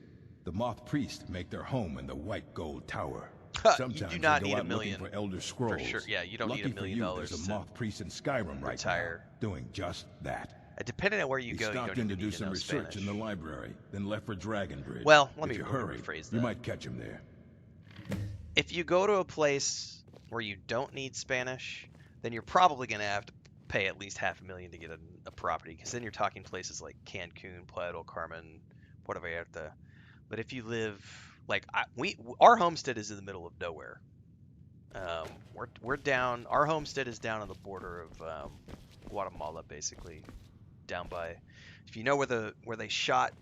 The moth priests make their home in the White Gold Tower. You Sometimes do not they need go a out million. looking for Elder Scrolls. For sure. Yeah, you don't Lucky need $1 for million you, there's a to moth priest in Skyrim right retire. now, doing just that. Depending on where you He go, you stopped don't in to even do need to some know research Spanish. in the library, then left for Dragonbridge. Well, let if me you hurry, rephrase that. you might catch him there. If you go to a place where you don't need Spanish, then you're probably going to have to pay at least $500,000 to get a property, because then you're talking places like Cancun, Playa del Carmen, Puerto Vallarta. But if you live like our homestead is in the middle of nowhere. We're down. Our homestead is down on the border of Guatemala, basically, down by. If you know where they shot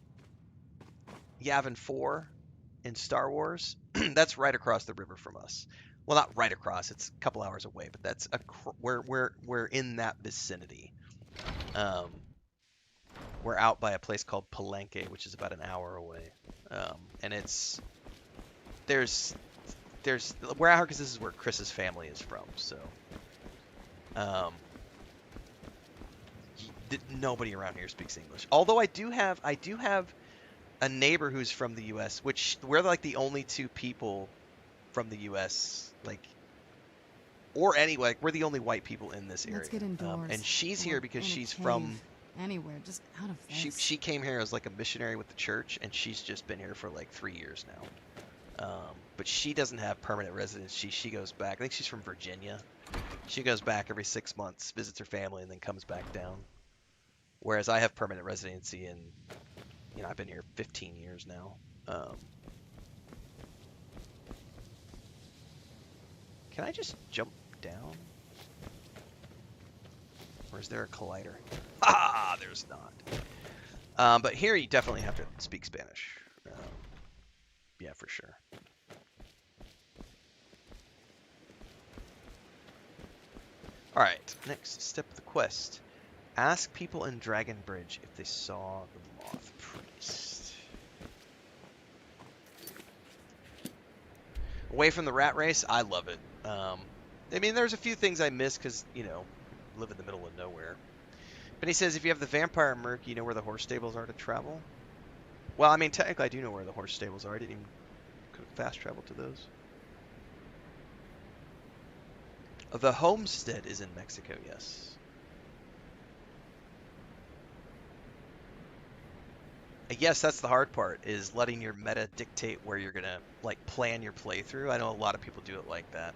Yavin 4 in Star Wars, that's right across the river from us. Well, not right across. It's a couple hours away, but that's we're in that vicinity. We're out by a place called Palenque, which is about an hour away, and there's we're out here because this is where Chris's family is from. So, nobody around here speaks English. Although I do have a neighbor who's from the U.S., which we're like the only two people from the U.S. Or anyway, we're the only white people in this area. Let's get indoors. And she's here because she's cave. from. Anywhere, just out of this. She came here as like a missionary with the church, and she's just been here for like 3 years now. But she doesn't have permanent residency. She goes back. I think she's from Virginia. She goes back every 6 months, visits her family, and then comes back down. Whereas I have permanent residency, and I've been here 15 years now. Can I just jump down? Or is there a collider? Ah, there's not. But here you definitely have to speak Spanish. Yeah, for sure. Alright, next step of the quest. Ask people in Dragonbridge if they saw the moth priest. Away from the rat race, I love it. I mean, there's a few things I miss because, live in the middle of nowhere. But he says if you have the vampire merc, you know where the horse stables are to travel. Well, I mean, technically I do know where the horse stables are. I didn't even fast travel to those. The homestead is in Mexico, yes. Yes, that's the hard part, is letting your meta dictate where you're gonna plan your playthrough. I know a lot of people do it like that.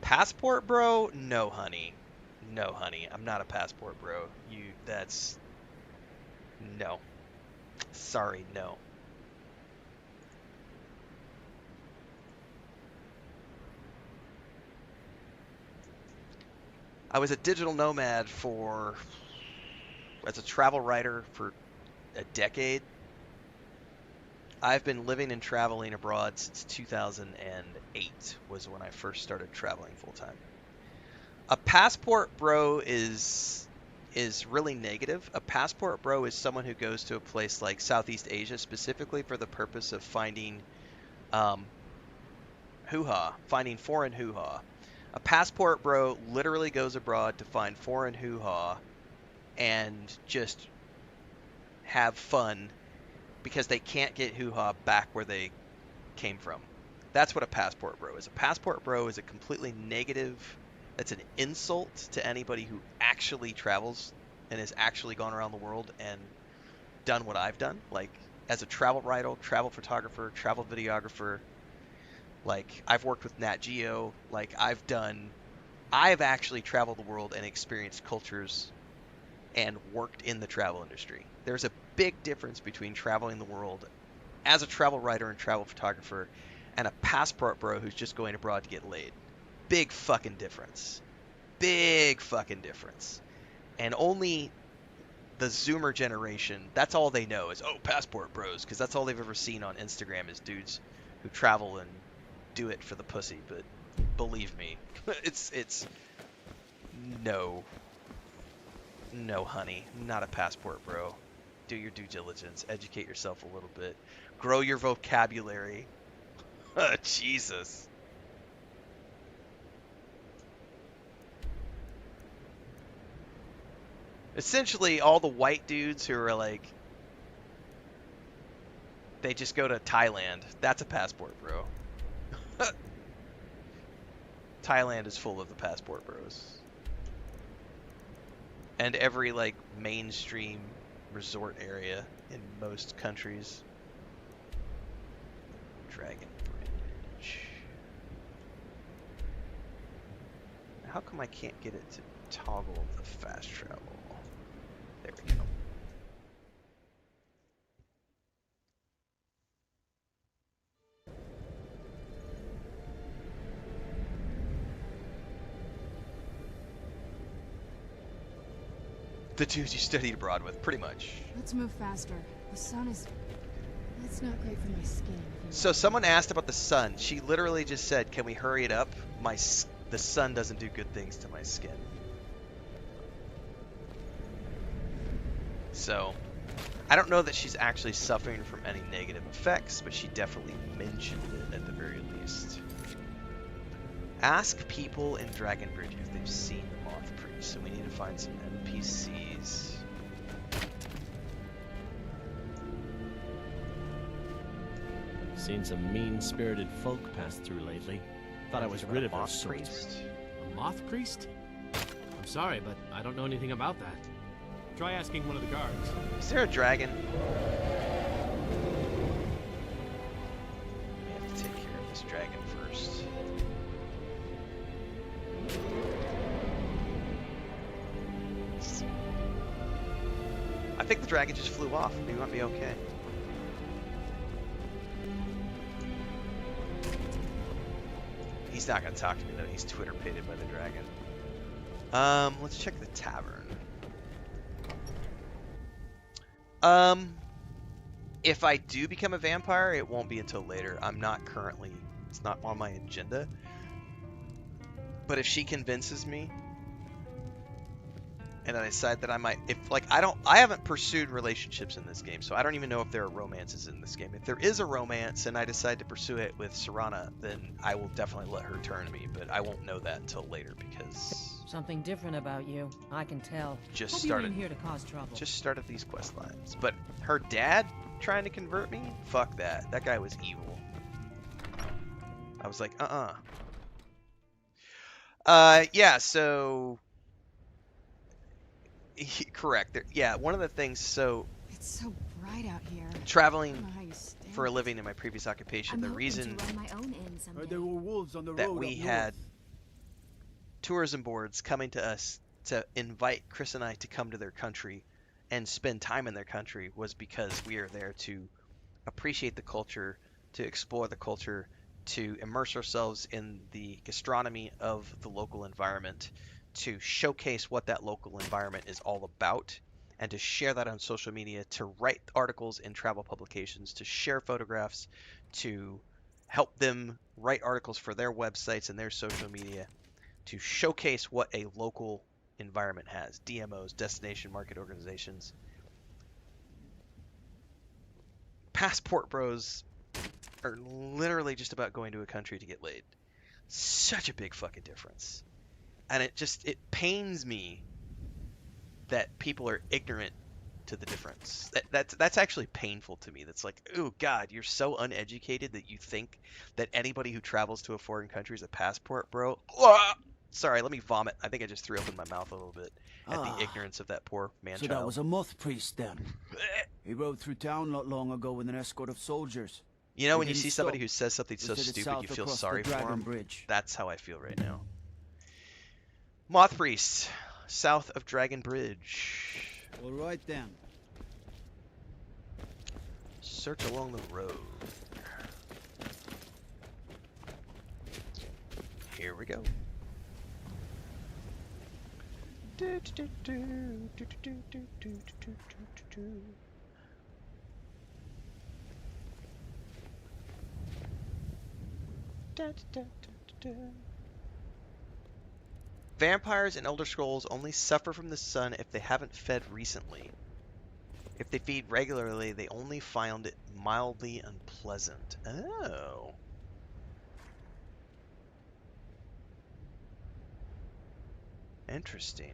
Passport bro? No, honey. No, honey. I'm not a passport bro. No. Sorry, no. I was a digital nomad as a travel writer for a decade. I've been living and traveling abroad since 2008 was when I first started traveling full time. A passport bro is really negative. A passport bro is someone who goes to a place like Southeast Asia specifically for the purpose of finding hoo-ha, finding foreign hoo-ha. A passport bro literally goes abroad to find foreign hoo-ha and just have fun because they can't get hoo-ha back where they came from. That's what a passport bro is. A passport bro is a completely negative, that's an insult to anybody who actually travels and has actually gone around the world and done what I've done. Like, as a travel writer, travel photographer, travel videographer, I've worked with Nat Geo, I've actually traveled the world and experienced cultures and worked in the travel industry. There's a big difference between traveling the world as a travel writer and travel photographer and a passport bro who's just going abroad to get laid. Big fucking difference. Big fucking difference. And only the Zoomer generation, that's all they know is, passport bros, because that's all they've ever seen on Instagram is dudes who travel and do it for the pussy. But believe me, it's no, honey, not a passport bro. Do your due diligence, educate yourself a little bit, grow your vocabulary. Jesus. Essentially, all the white dudes who are they just go to Thailand. That's a passport bro. Thailand is full of the passport bros. And every, like, mainstream resort area in most countries. Dragon Bridge. How come I can't get it to toggle the fast travel? There we go. The dudes you studied abroad with, pretty much. Let's move faster. The sun is... It's not great for my skin. So someone asked about the sun. She literally just said, "Can we hurry it up? The sun doesn't do good things to my skin." So, I don't know that she's actually suffering from any negative effects, but she definitely mentioned it at the very least. Ask people in Dragon Bridge if they've seen the Moth Priest. So we need to find some NPCs. Seen some mean-spirited folk pass through lately. Thought I was rid of those sorts. A moth priest? I'm sorry, but I don't know anything about that. Try asking one of the guards. Is there a dragon? We have to take care of this dragon first. I think the dragon just flew off. We might be okay. He's not gonna talk to me though. He's Twitter-pated by the dragon. Let's check the tavern. If I do become a vampire, it won't be until later. I'm not currently, it's not on my agenda. But if she convinces me, and I decide that I might, I haven't pursued relationships in this game, so I don't even know if there are romances in this game. If there is a romance and I decide to pursue it with Serana, then I will definitely let her turn to me, but I won't know that until later because... Something different about you, I can tell. Just Hope started you ain't here to cause trouble. Just started these quest lines. But her dad trying to convert me? Fuck that. That guy was evil. I was like, yeah, so... Correct. Yeah, one of the things, so... It's so bright out here. Traveling for a living in my previous occupation, the reason that we had tourism boards coming to us to invite Chris and I to come to their country and spend time in their country was because we are there to appreciate the culture, to explore the culture, to immerse ourselves in the gastronomy of the local environment, to showcase what that local environment is all about, and to share that on social media, to write articles in travel publications, to share photographs, to help them write articles for their websites and their social media, to showcase what a local environment has. DMOs, destination market organizations. Passport bros are literally just about going to a country to get laid. Such a big fucking difference. And it pains me that people are ignorant to the difference. That's actually painful to me. That's like, oh God, you're so uneducated that you think that anybody who travels to a foreign country is a passport bro. Sorry, let me vomit. I think I just threw up in my mouth a little bit at the ignorance of that poor man-child. So that was a moth priest then. He rode through town not long ago with an escort of soldiers. You know, when you see somebody who says something so stupid, you feel sorry for him. That's how I feel right now. Moth Priest, south of Dragon Bridge. All right then. Search along the road. Here we go. Vampires in Elder Scrolls only suffer from the sun if they haven't fed recently. If they feed regularly, they only find it mildly unpleasant. Oh. Interesting.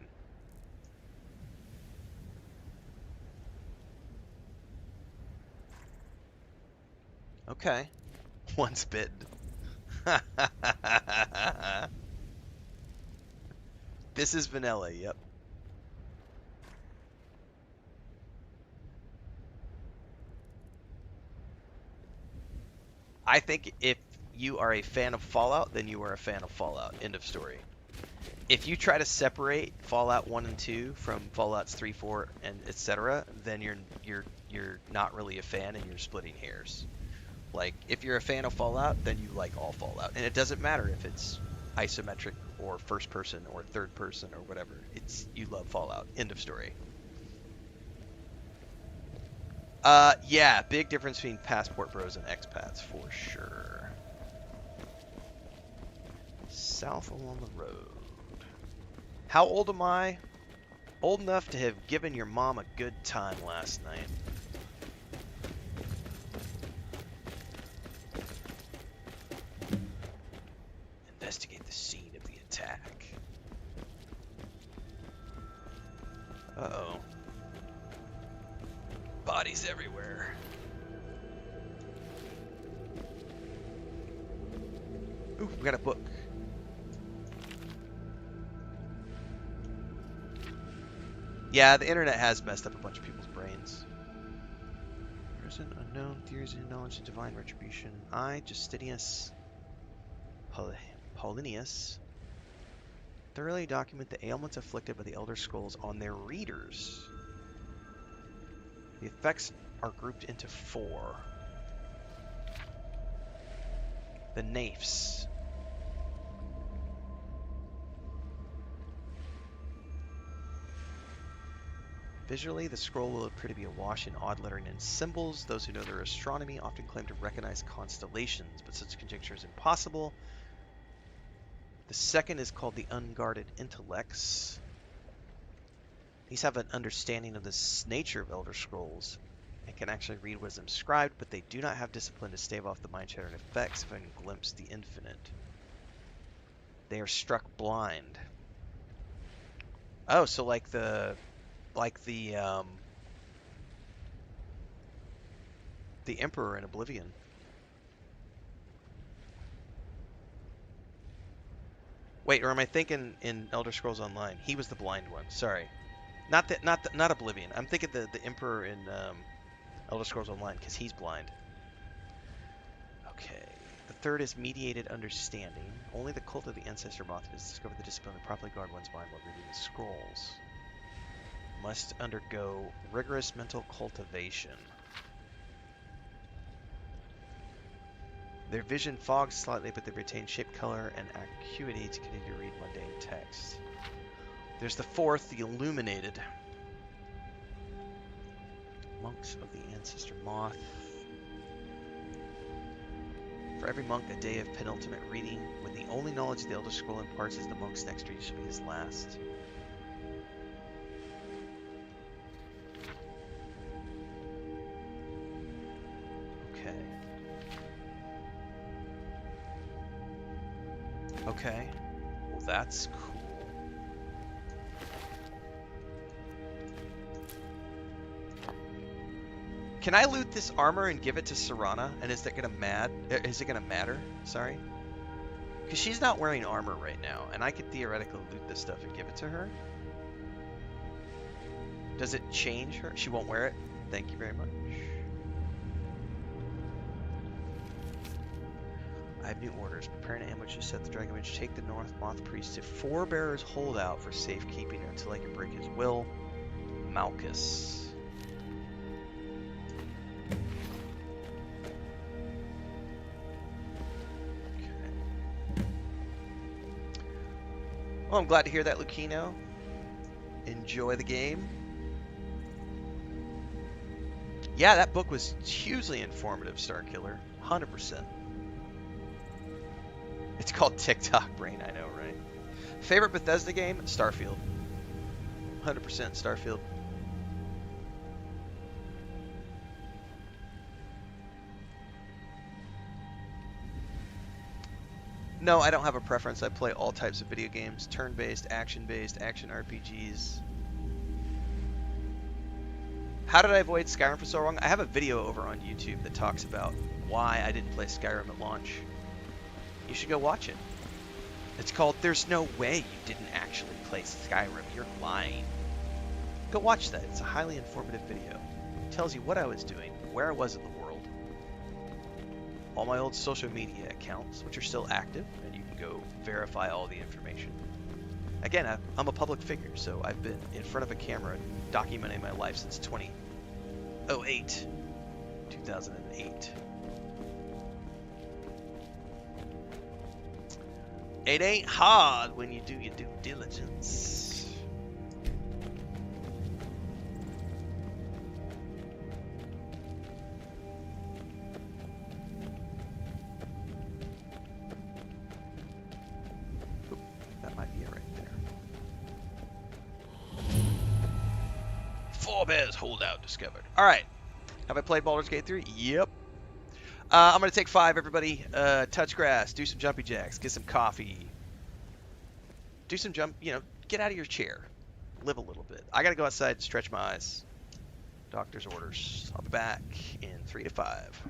Okay. Once bitten. This is vanilla, yep. I think if you are a fan of Fallout, then you are a fan of Fallout. End of story. If you try to separate Fallout 1 and 2 from Fallouts 3, 4, and etc., then you're not really a fan and you're splitting hairs. Like, if you're a fan of Fallout, then you like all Fallout. And it doesn't matter if it's isometric or first person or third person or whatever. You love Fallout. End of story. Yeah, big difference between passport bros and expats for sure. South along the road. How old am I? Old enough to have given your mom a good time last night. Investigate the scene of the attack. Uh-oh. Bodies everywhere. Ooh, we got a book. Yeah, the internet has messed up a bunch of people's brains. Present unknown theories and knowledge of divine retribution. I, Justinius Paulinius, thoroughly document the ailments afflicted by the Elder Scrolls on their readers. The effects are grouped into 4. The Naifs. Visually, the scroll will appear to be awash in odd lettering and symbols. Those who know their astronomy often claim to recognize constellations, but such conjecture is impossible. The second is called the Unguarded Intellects. These have an understanding of the nature of Elder Scrolls and can actually read what is inscribed, but they do not have discipline to stave off the mind-shattering effects if I can glimpse the infinite. They are struck blind. Oh, so like the Emperor in Oblivion. Wait, or am I thinking in Elder Scrolls Online? He was the blind one. Sorry, not Oblivion. I'm thinking the Emperor in Elder Scrolls Online because he's blind. Okay. The third is mediated understanding. Only the cult of the ancestor moth has discovered the discipline to properly guard one's mind while reading the scrolls. Must undergo rigorous mental cultivation. Their vision fogs slightly, but they retain shape, color, and acuity to continue to read mundane text. There's the fourth, the illuminated. Monks of the ancestor moth. For every monk, a day of penultimate reading, when the only knowledge the Elder Scroll imparts is the monk's next read shall be his last. Okay, well that's cool. Can I loot this armor and give it to Serana? And is it gonna matter? Sorry, because she's not wearing armor right now, and I could theoretically loot this stuff and give it to her. Does it change her? She won't wear it. Thank you very much. I have new orders. Prepare an ambush to set the Dragon Witch. Take the North Moth Priest to Forebearer's Holdout for safekeeping until I can break his will. Malchus. Okay. Well, I'm glad to hear that, Lucino. Enjoy the game. Yeah, that book was hugely informative, Starkiller. 100%. It's called TikTok Brain, I know, right? Favorite Bethesda game? Starfield. 100% Starfield. No, I don't have a preference. I play all types of video games. Turn-based, action-based, action RPGs. How did I avoid Skyrim for so long? I have a video over on YouTube that talks about why I didn't play Skyrim at launch. You should go watch it. It's called There's No Way You Didn't Actually Play Skyrim. You're lying. Go watch that. It's a highly informative video. It tells you what I was doing, where I was in the world, all my old social media accounts, which are still active, and you can go verify all the information. Again, I'm a public figure, so I've been in front of a camera documenting my life since 2008. It ain't hard when you do your due diligence. Oop, that might be it right there. Forebears holdout discovered. All right. Have I played Baldur's Gate 3? Yep. I'm going to take 5, everybody. Touch grass, do some jumpy jacks, get some coffee. Do some get out of your chair. Live a little bit. I got to go outside and stretch my eyes. Doctor's orders. I'll be back in 3 to 5.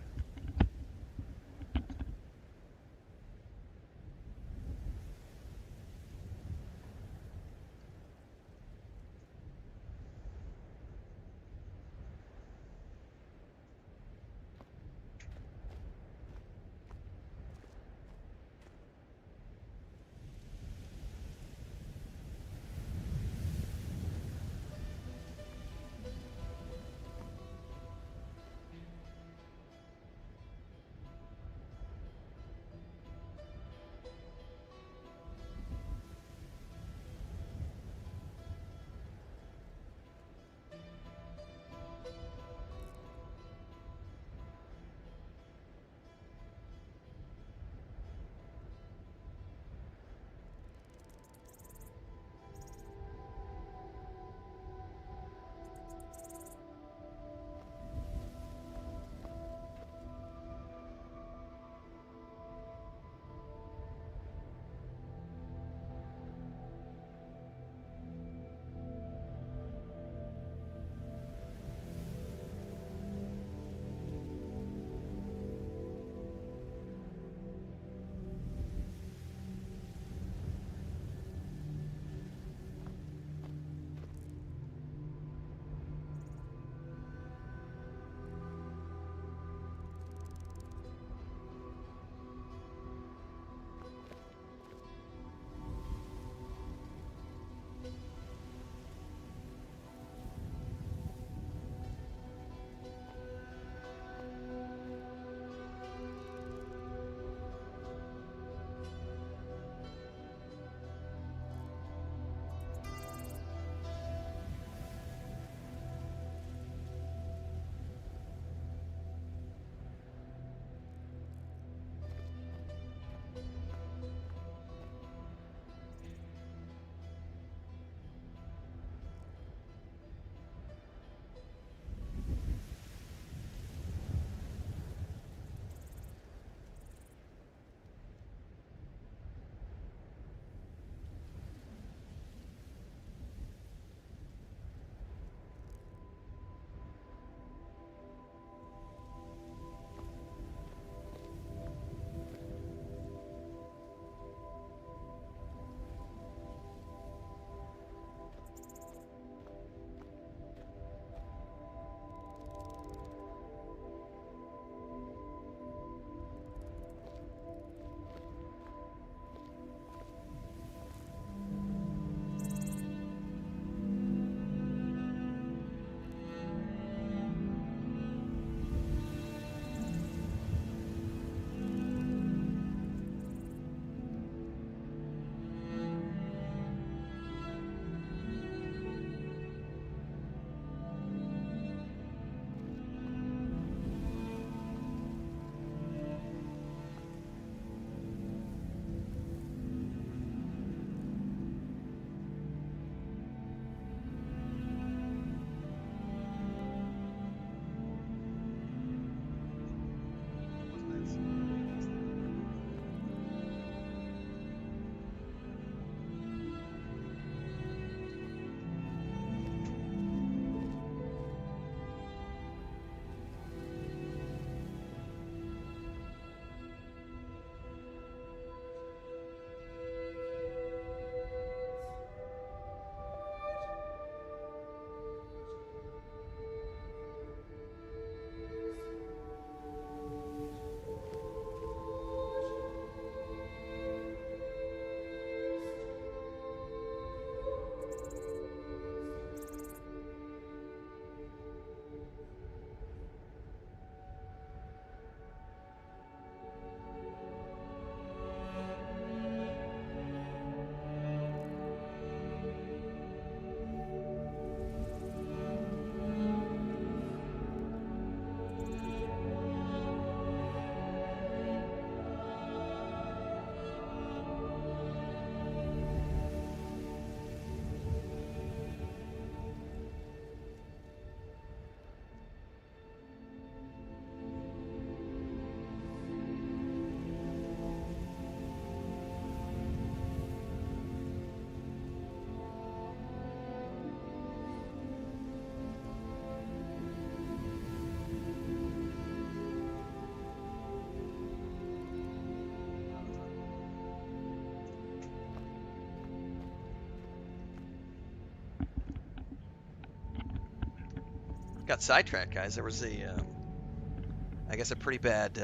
Got sidetracked, guys. There was I guess a pretty bad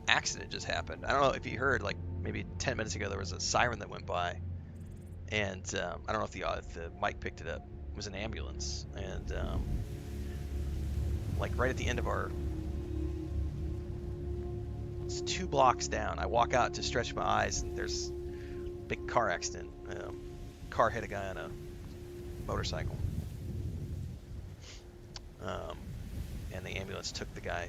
accident just happened. I don't know if you heard, like maybe 10 minutes ago, there was a siren that went by, and I don't know if the mic picked it up. It was an ambulance, and like right at the end of it's 2 blocks down. I walk out to stretch my eyes, and there's a big car accident. Car hit a guy on a motorcycle. And the ambulance took the guy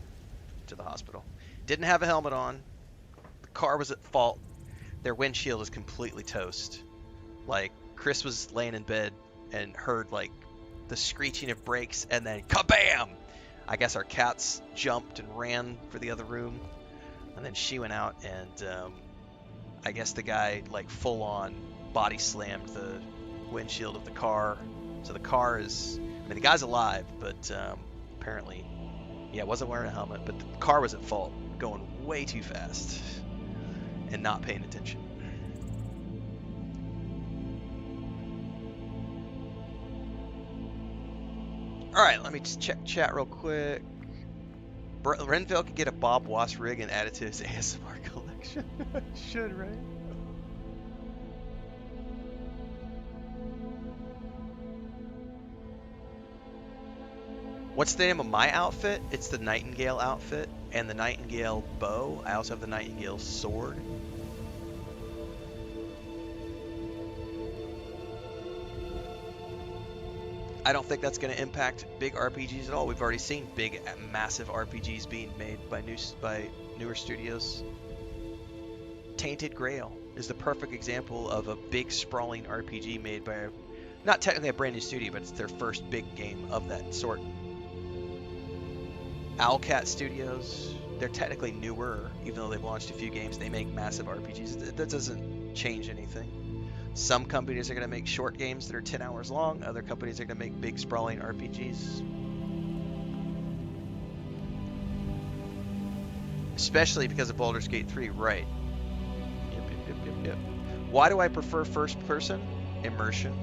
to the hospital. Didn't have a helmet on. The car was at fault. Their windshield was completely toast. Like, Chris was laying in bed and heard like the screeching of brakes, and then kabam! I guess our cats jumped and ran for the other room, and then she went out, and I guess the guy like full on body slammed the windshield of the car. So the car is, I mean, the guy's alive, but apparently, yeah, wasn't wearing a helmet, but the car was at fault, going way too fast and not paying attention. Alright, let me just check chat real quick. Renfail could get a Bob Wass rig and add it to his ASMR collection. Should, right? What's the name of my outfit? It's the Nightingale outfit and the Nightingale bow. I also have the Nightingale sword. I don't think that's going to impact big RPGs at all. We've already seen big, massive RPGs being made by newer studios. Tainted Grail is the perfect example of a big, sprawling RPG made by not technically a brand new studio, but it's their first big game of that sort. Owlcat Studios, they're technically newer, even though they've launched a few games. They make massive RPGs. That doesn't change anything. Some companies are going to make short games that are 10 hours long. Other companies are going to make big, sprawling RPGs. Especially because of Baldur's Gate 3, right? Yep. Why do I prefer first person? Immersion.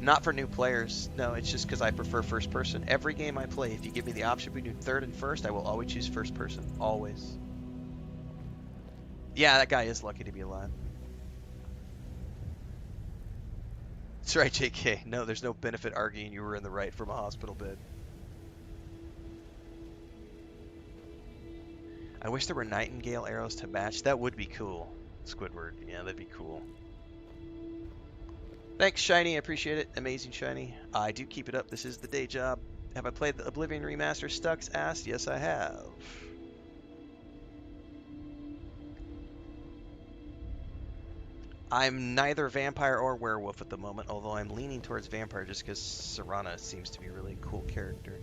Not for new players. No, it's just because I prefer first person. Every game I play, if you give me the option between third and first, I will always choose first person. Always. Yeah, that guy is lucky to be alive. That's right, JK. No, there's no benefit arguing you were in the right from a hospital bed. I wish there were Nightingale arrows to match. That would be cool. Squidward. Yeah, that'd be cool. Thanks, Shiny. I appreciate it. Amazing, Shiny. I do keep it up. This is the day job. Have I played the Oblivion Remaster? Stux asked. Yes, I have. I'm neither vampire or werewolf at the moment, although I'm leaning towards vampire just because Serana seems to be a really cool character.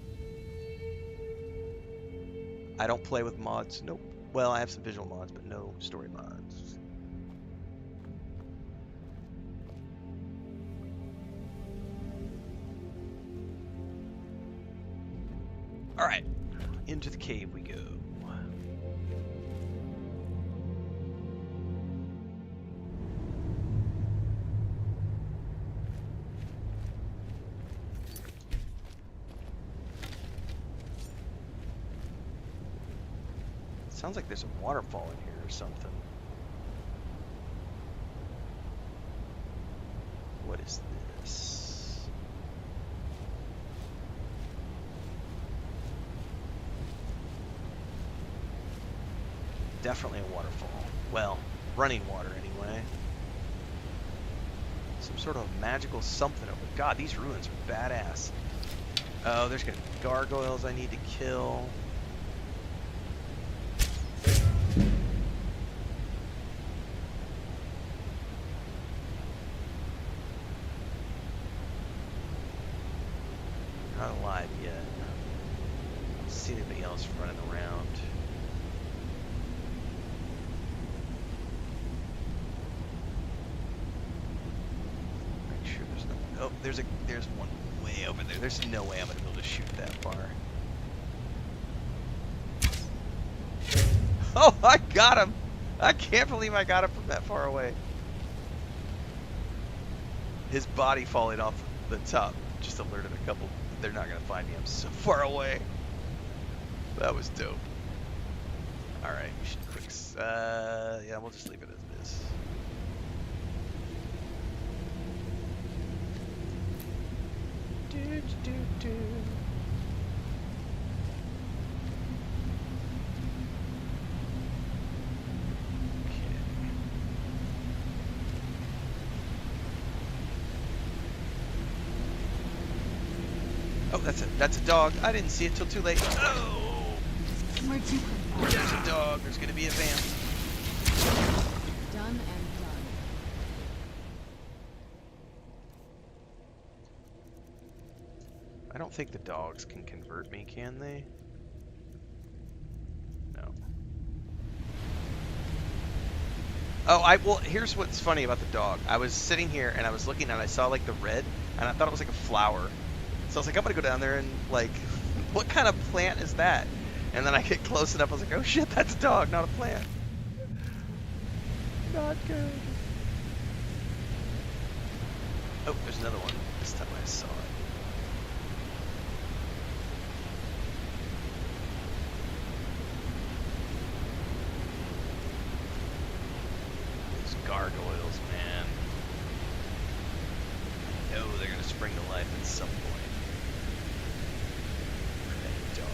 I don't play with mods. Nope. Well, I have some visual mods, but no story mods. Alright, into the cave we go. Sounds like there's a waterfall in here or something. What is this? Definitely a waterfall. Well, running water anyway. Some sort of magical something over. God, these ruins are badass. Oh, there's gonna be gargoyles I need to kill. Not alive yet. I don't see anybody else running around. Oh, there's one way over there. There's no way I'm gonna be able to shoot that far. Oh, I got him! I can't believe I got him from that far away. His body falling off the top just alerted a couple. They're not going to find me. I'm so far away. That was dope. Alright, we should quick. Yeah, we'll just leave it as it is. Oh, that's a dog. I didn't see it till too late. Oh! Where'd you come from? There's a dog. There's gonna be a vamp. Done and done. I don't think the dogs can convert me, can they? No. Oh, well, here's what's funny about the dog. I was sitting here and I was looking and I saw like the red and I thought it was like a flower. So I was like, I'm gonna go down there and like, what kind of plant is that? And then I get close enough, I was like, oh shit, that's a dog, not a plant. Not good. Oh, there's another one. This time I saw it. Those gargoyles, man. I know they're gonna spring to life at some point. That dog.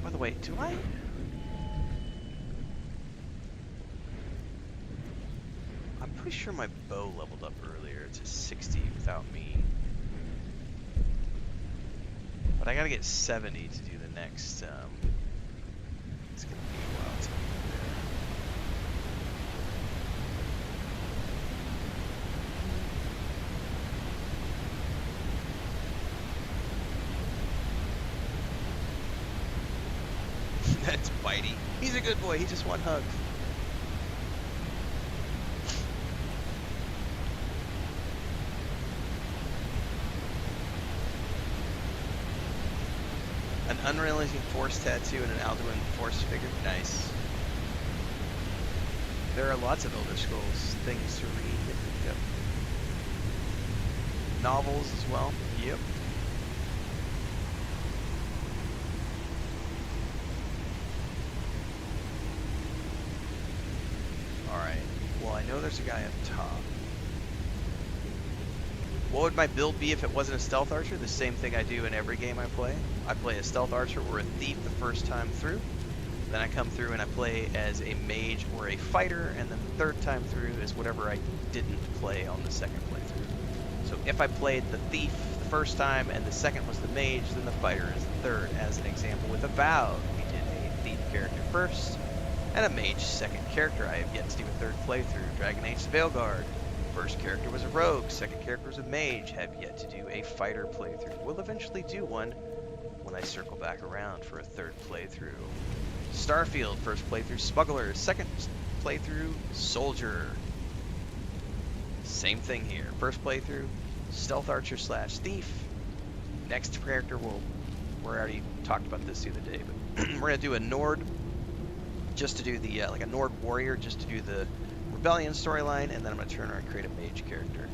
By the way, do I? I'm pretty sure my bow leveled up earlier to 60 without me. But I gotta get 70 to do the next, it's gonna be a while till I'm there. That's Bitey. He's a good boy, he just won hugs. An Unrelenting Force tattoo and an Alduin Force figure. Nice. There are lots of Elder Scrolls things to read. Yep. Novels as well. Yep. Alright. Well, I know there's a guy up top. What would my build be if it wasn't a stealth archer? The same thing I do in every game I play. I play a stealth archer or a thief the first time through. Then I come through and I play as a mage or a fighter, and then the third time through is whatever I didn't play on the second playthrough. So if I played the thief the first time and the second was the mage, then the fighter is the third. As an example with Avowed, we did a thief character first and a mage second character. I have yet to do a third playthrough. Dragon Age the Veilguard. First character was a rogue, second character was a mage. Have yet to do a fighter playthrough. We'll eventually do one when I circle back around for a third playthrough. Starfield, first playthrough Smuggler, second playthrough Soldier. Same thing here. First playthrough Stealth Archer / Thief. Next character, we already talked about this the other day, but we're gonna do a Nord, just to do the like a Nord warrior, just to do the Rebellion storyline, and then I'm going to turn around and create a mage character.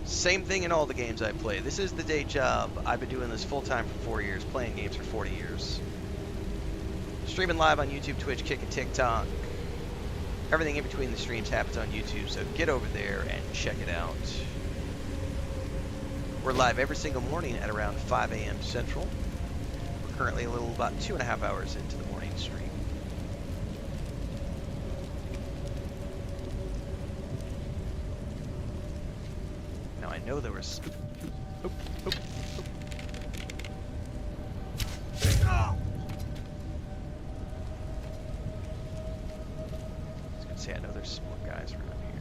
Same thing in all the games I play. This is the day job. I've been doing this full time for 4 years, playing games for 40 years. Streaming live on YouTube, Twitch, Kick, and TikTok. Everything in between the streams happens on YouTube, so get over there and check it out. We're live every single morning at around 5 a.m. Central. Currently about 2.5 hours into the morning stream. Now I know there was... Oh, oh, oh. I was gonna say, I know there's some more guys around here.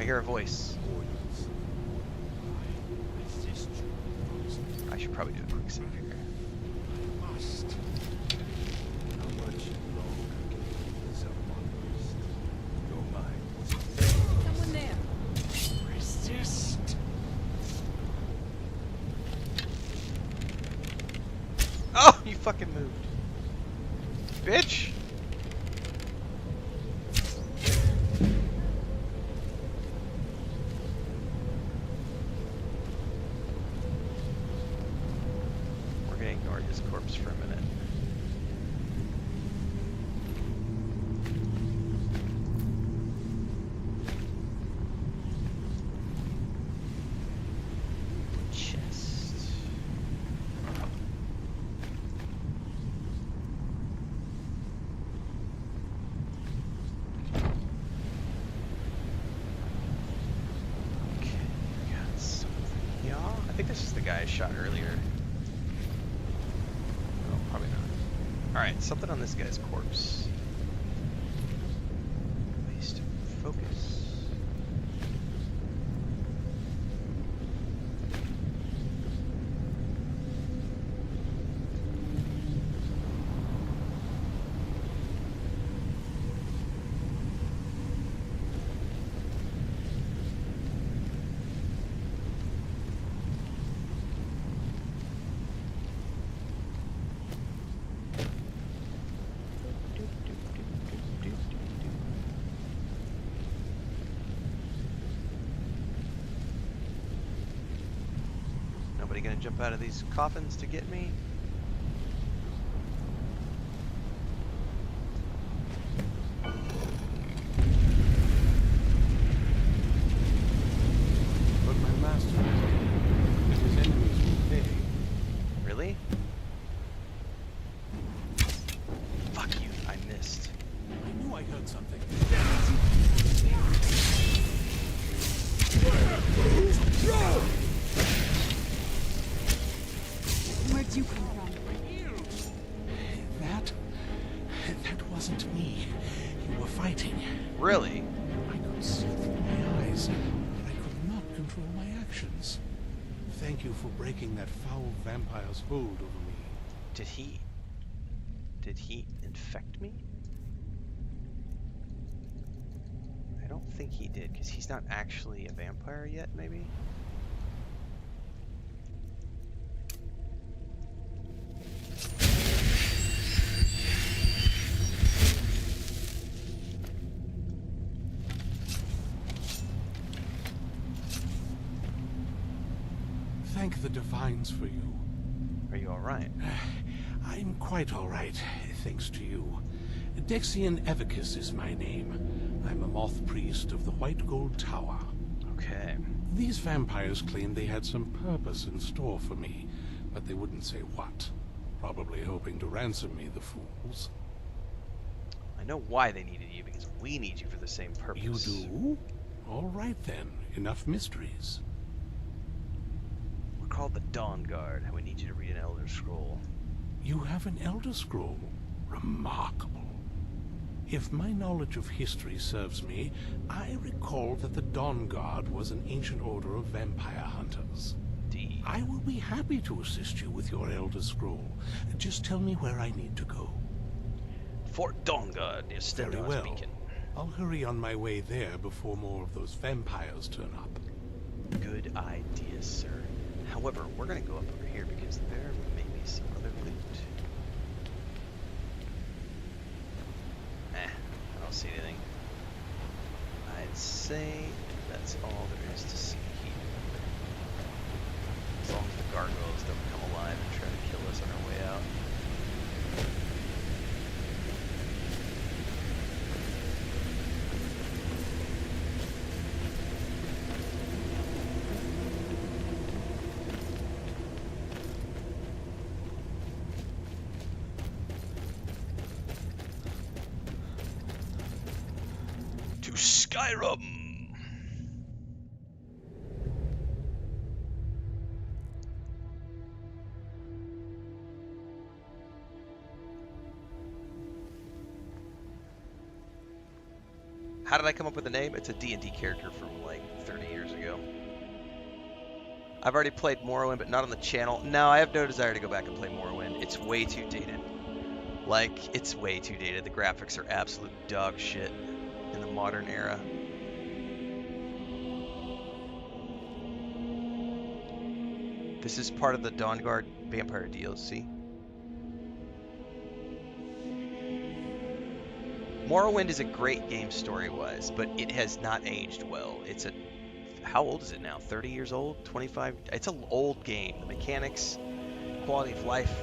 hear a voice. I should probably do a quick save here. Someone there. Resist. Oh, you fucking moved. Bitch! We're gonna ignore his corpse for a minute. Chest. Okay, we got something. Yeah, I think this is the guy I shot earlier. Oh, probably not. Alright, something on this guy's corpse. Waste of focus. Nobody gonna jump out of these coffins to get me? But my master and his enemies will pay. Really? Fuck you, I missed. I knew I heard something. Where'd you come from? That wasn't me. You were fighting. Really? I could see through my eyes, but I could not control my actions. Thank you for breaking that foul vampire's hold over me. Did he infect me? I don't think he did, because he's not actually a vampire yet, maybe? Thank the Divines for you. Are you alright? I'm quite all right, thanks to you. Dexian Evicus is my name. I'm a moth priest of the White Gold Tower. Okay. These vampires claimed they had some purpose in store for me, but they wouldn't say what. Probably hoping to ransom me, the fools. I know why they needed you, because we need you for the same purpose. You do? All right then, enough mysteries. We're called the Dawnguard, and we need you to read an Elder Scroll. You have an Elder Scroll? Remarkable. If my knowledge of history serves me, I recall that the Dawnguard was an ancient order of vampire hunters. Indeed. I will be happy to assist you with your Elder Scroll. Just tell me where I need to go. Fort Dawnguard near Very Stendar's well. Beacon. I'll hurry on my way there before more of those vampires turn up. Good idea, sir. However, we're gonna go up over here because there may be some other loot. I don't see anything. I'd say that's all there is to see here. As long as the gargoyles don't come alive and try to kill us on our way out. To Skyrim! How did I come up with the name? It's a D&D character from like 30 years ago. I've already played Morrowind, but not on the channel. No, I have no desire to go back and play Morrowind. It's way too dated. Like, it's way too dated. The graphics are absolute dog shit in the modern era. This is part of the Dawnguard Vampire DLC. Morrowind is a great game story-wise, but it has not aged well. It's a... How old is it now? 30 years old? 25? It's an old game. The mechanics, quality of life,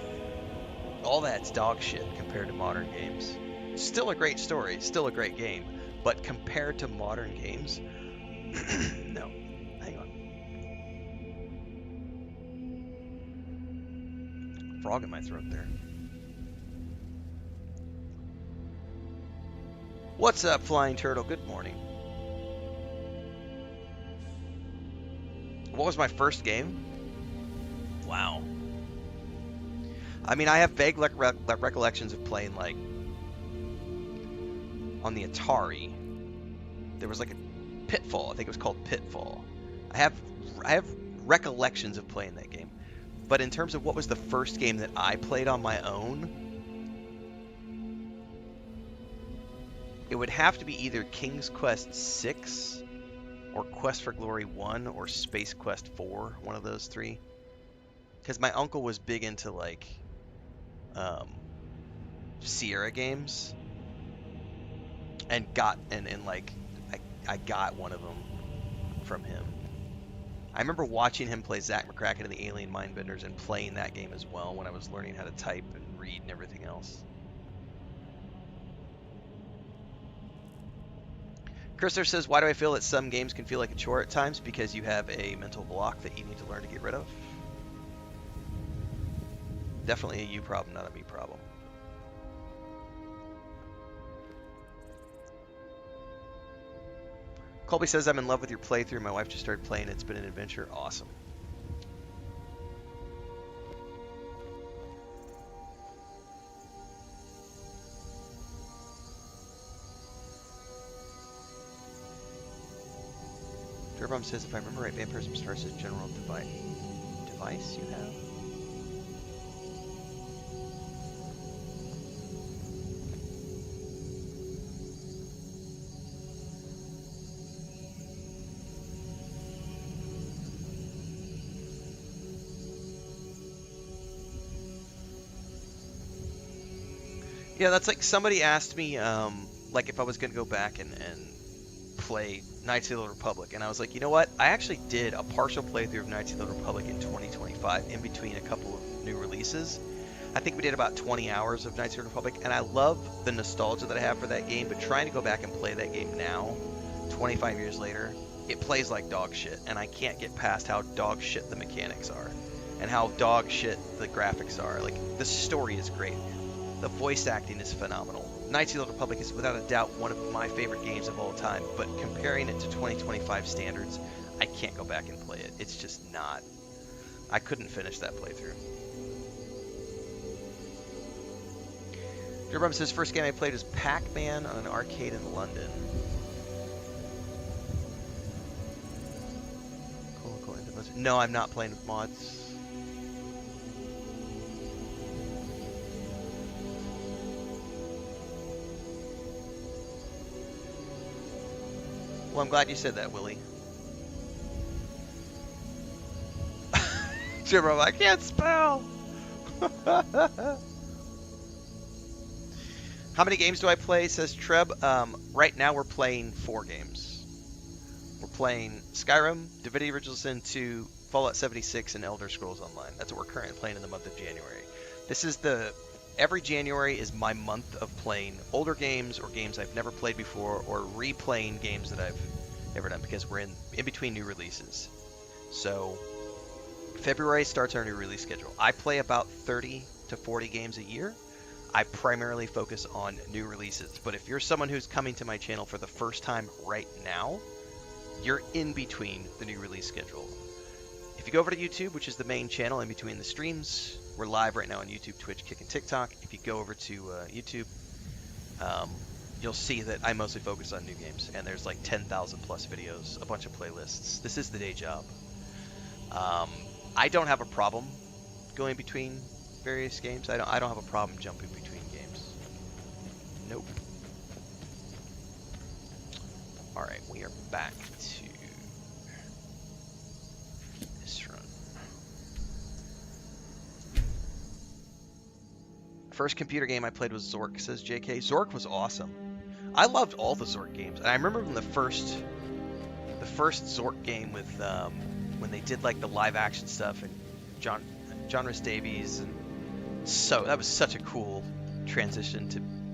all that's dog shit compared to modern games. Still a great story, still a great game, but compared to modern games, no. Hang on. Frog in my throat there. What's up, Flying Turtle? Good morning. What was my first game? Wow. I mean, I have vague recollections of playing, like, on the Atari. There was like a Pitfall. I think it was called Pitfall. I have recollections of playing that game. But in terms of what was the first game that I played on my own, it would have to be either King's Quest 6 or Quest for Glory 1 or Space Quest 4, one of those three. Because my uncle was big into, like, Sierra games. And I got one of them from him. I remember watching him play Zach McCracken and the Alien Mindbenders and playing that game as well when I was learning how to type and read and everything else. Christopher says, why do I feel that some games can feel like a chore at times? Because you have a mental block that you need to learn to get rid of. Definitely a you problem, not a me problem. Colby says, I'm in love with your playthrough. My wife just started playing. It's been an adventure. Awesome. Durabom says, if I remember right, Vampirism starts as general device you have? Yeah, that's like somebody asked me, like if I was going to go back and play Knights of the Old Republic, and I was like, you know what? I actually did a partial playthrough of Knights of the Old Republic in 2025 in between a couple of new releases. I think we did about 20 hours of Knights of the Old Republic, and I love the nostalgia that I have for that game, but trying to go back and play that game now, 25 years later, it plays like dog shit, and I can't get past how dog shit the mechanics are, and how dog shit the graphics are. Like, the story is great. The voice acting is phenomenal. Knights of the Old Republic is without a doubt one of my favorite games of all time, but comparing it to 2025 standards, I can't go back and play it. It's just not. I couldn't finish that playthrough. Durabum says, first game I played was Pac-Man on an arcade in London. Cool. No, I'm not playing with mods. Well, I'm glad you said that, Willie. Jimbo, I can't spell! How many games do I play, says Treb? Right now we're playing 4 games. We're playing Skyrim, Divinity Original Sin 2, Fallout 76, and Elder Scrolls Online. That's what we're currently playing in the month of January. This is every January is my month of playing older games or games I've never played before, or replaying games that I've never done, because we're in between new releases. So February starts our new release schedule. I play about 30 to 40 games a year. I primarily focus on new releases, but if you're someone who's coming to my channel for the first time right now, you're in between the new release schedule. If you go over to YouTube, which is the main channel in between the streams, we're live right now on YouTube, Twitch, Kick, and TikTok. If you go over to YouTube, you'll see that I mostly focus on new games, and there's like 10,000 plus videos, a bunch of playlists. This is the day job. I don't have a problem going between various games. I don't have a problem jumping between games. Nope. All right, we are back to this run. First computer game I played was Zork, says JK. Zork was awesome. I loved all the Zork games, and I remember when the first Zork game with when they did like the live action stuff, and John Rhys Davies, and so that was such a cool transition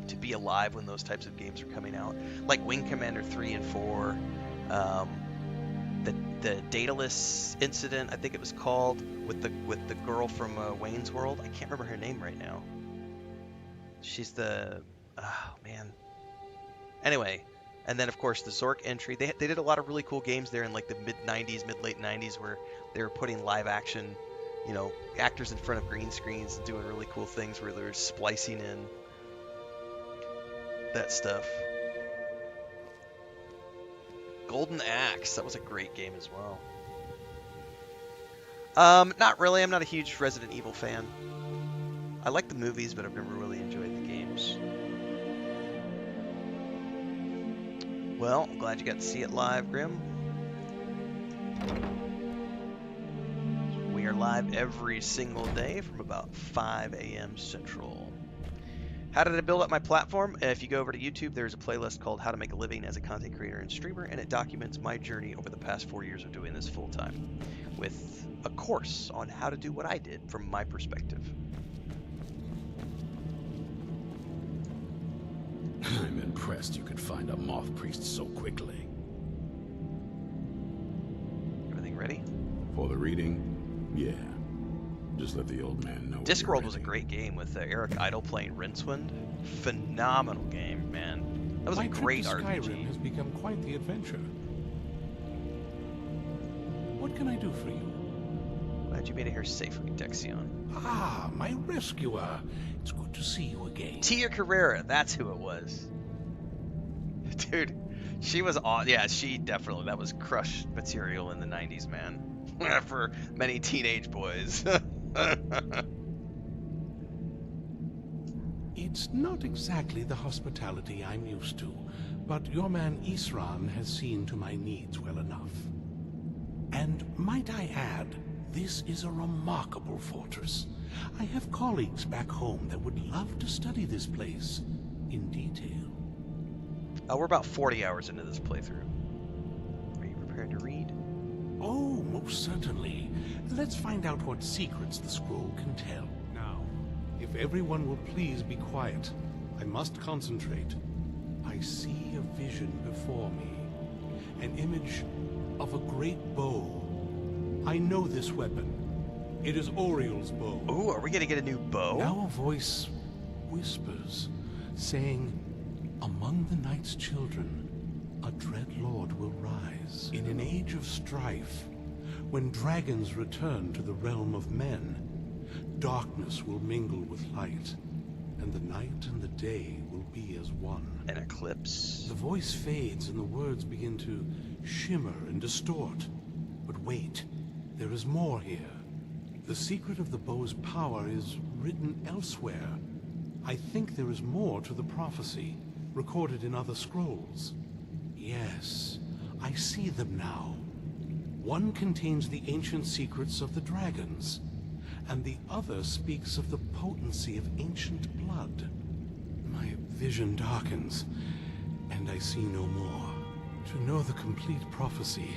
to be alive when those types of games were coming out, like Wing Commander 3 and 4, the Daedalus incident, I think it was called, with the girl from Wayne's World. I can't remember her name right now. She's the oh man. Anyway, and then of course the Zork entry. They did a lot of really cool games there in like the late 90s, where they were putting live action, you know, actors in front of green screens and doing really cool things where they were splicing in that stuff. Golden Axe, that was a great game as well. Not really. I'm not a huge Resident Evil fan. I like the movies, but I've never really enjoyed the games. Well, I'm glad you got to see it live, Grim. We are live every single day from about 5 a.m. Central. How did I build up my platform? If you go over to YouTube, there's a playlist called How to Make a Living as a Content Creator and Streamer, and it documents my journey over the past 4 years of doing this full time, with a course on how to do what I did from my perspective. I'm impressed you could find a moth priest so quickly. Everything ready? For the reading? Yeah. Just let the old man know. Discworld was a great game with Eric Idle playing Rincewind. Phenomenal game, man. That was a great RPG. Skyrim has become quite the adventure. What can I do for you? Glad you made it here safely, Dexion. Ah, my rescuer. It's good to see you again. Tia Carrera, that's who it was. Dude, she was awesome. Yeah, she definitely, that was crush material in the 90s, man. For many teenage boys. It's not exactly the hospitality I'm used to, but your man Isran has seen to my needs well enough. And might I add, this is a remarkable fortress. I have colleagues back home that would love to study this place in detail. We're about 40 hours into this playthrough. Are you prepared to read? Oh, most certainly. Let's find out what secrets the scroll can tell. Now, if everyone will please be quiet, I must concentrate. I see a vision before me, an image of a great bow. I know this weapon. It is Oriel's bow. Ooh, are we gonna get a new bow? Now a voice whispers, saying, among the night's children, a dread lord will rise. In an age of strife, when dragons return to the realm of men, darkness will mingle with light, and the night and the day will be as one. An eclipse. The voice fades and the words begin to shimmer and distort. But wait, there is more here. The secret of the bow's power is written elsewhere. I think there is more to the prophecy, recorded in other scrolls. Yes, I see them now. One contains the ancient secrets of the dragons, and the other speaks of the potency of ancient blood. My vision darkens, and I see no more. To know the complete prophecy,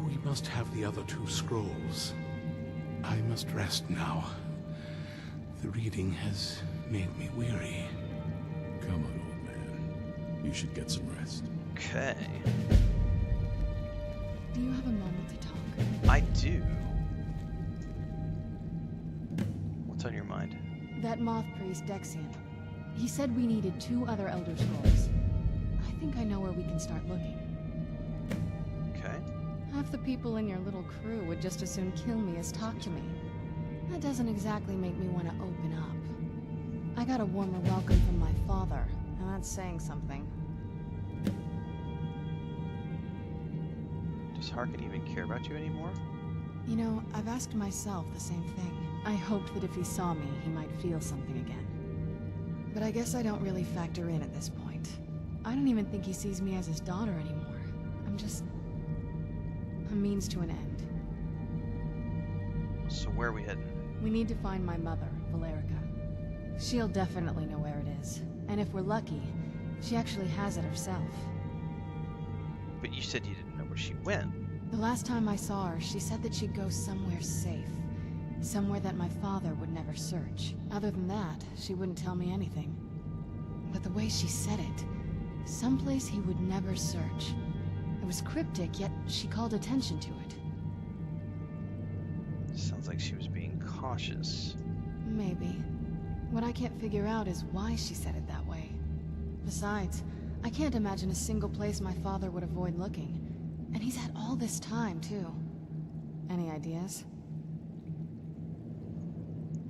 we must have the other two scrolls. I must rest now. The reading has made me weary. Come on, old man. You should get some rest. Okay. Do you have a moment to talk? I do. What's on your mind? That moth priest, Dexion. He said we needed 2 other Elder Scrolls. I think I know where we can start looking. Okay. Half the people in your little crew would just as soon kill me as talk to me. That doesn't exactly make me want to open up. I got a warmer welcome from my father, and that's saying something. Does Harkin even care about you anymore? You know, I've asked myself the same thing. I hoped that if he saw me, he might feel something again. But I guess I don't really factor in at this point. I don't even think he sees me as his daughter anymore. I'm just a means to an end. So where are we heading? We need to find my mother, Valerica. She'll definitely know where it is. And if we're lucky, she actually has it herself. But you said you didn't know where she went. The last time I saw her, she said that she'd go somewhere safe. Somewhere that my father would never search. Other than that, she wouldn't tell me anything. But the way she said it, someplace he would never search. It was cryptic, yet she called attention to it. Sounds like she was being cautious. Maybe. What I can't figure out is why she said it that way. Besides, I can't imagine a single place my father would avoid looking. And he's had all this time, too. Any ideas?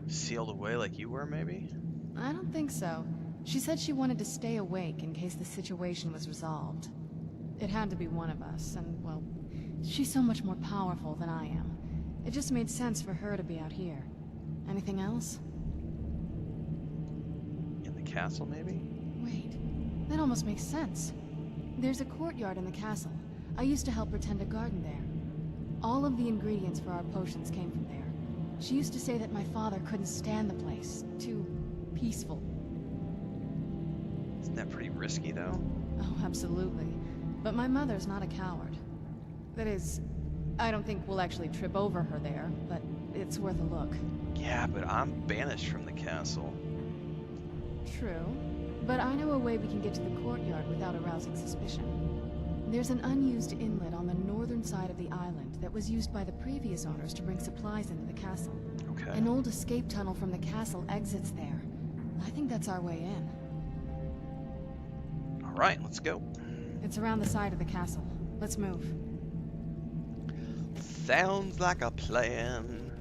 Sealed away like you were, maybe? I don't think so. She said she wanted to stay awake in case the situation was resolved. It had to be one of us, and, well, she's so much more powerful than I am. It just made sense for her to be out here. Anything else? In the castle, maybe? Wait, that almost makes sense. There's a courtyard in the castle. I used to help her tend a garden there. All of the ingredients for our potions came from there. She used to say that my father couldn't stand the place. Too peaceful. Isn't that pretty risky, though? Oh, absolutely. But my mother's not a coward. That is, I don't think we'll actually trip over her there, but it's worth a look. Yeah, but I'm banished from the castle. True. But I know a way we can get to the courtyard without arousing suspicion. There's an unused inlet on the northern side of the island that was used by the previous owners to bring supplies into the castle. Okay. An old escape tunnel from the castle exits there. I think that's our way in. All right, let's go. It's around the side of the castle. Let's move. Sounds like a plan.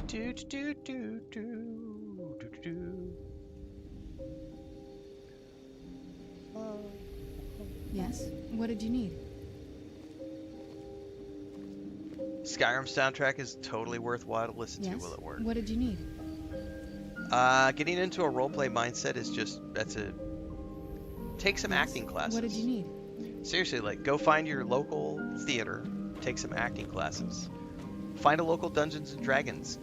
Do do do do do do do. Yes? What did you need? Skyrim soundtrack is totally worthwhile to listen to Yes? while at work. What did you need? Getting into a roleplay mindset is just, take some acting classes. What did you need? Seriously, like, go find your local theater, take some acting classes. Find a local Dungeons and Dragons.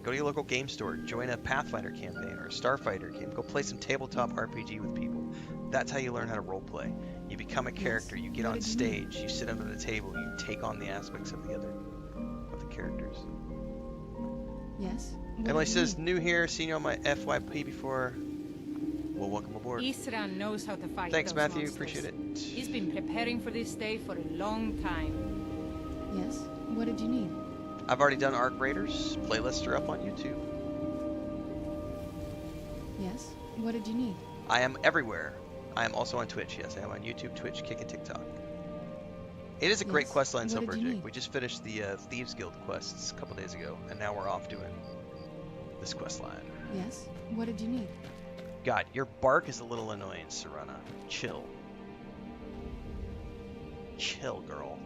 Go to your local game store, join a Pathfinder campaign or a Starfighter game. Go play some tabletop RPG with people. That's how you learn how to roleplay. You become a character, you get on stage, you sit under the table, you take on the aspects of the characters. Yes? Emily says, new here, seen you on my FYP before. Well, welcome aboard. Isran knows how to fight. Thanks, those Matthew. monsters. Appreciate it. He's been preparing for this day for a long time. Yes? What did you need? I've already done Arc Raiders. Playlists are up on YouTube. Yes? What did you need? I am everywhere. I am also on Twitch. Yes, I am on YouTube, Twitch, Kick, and TikTok. It is a great questline so far, Jake. We just finished the Thieves Guild quests a couple days ago, and now we're off doing this questline. Yes? What did you need? God, your bark is a little annoying, Serena. Chill. Chill, girl.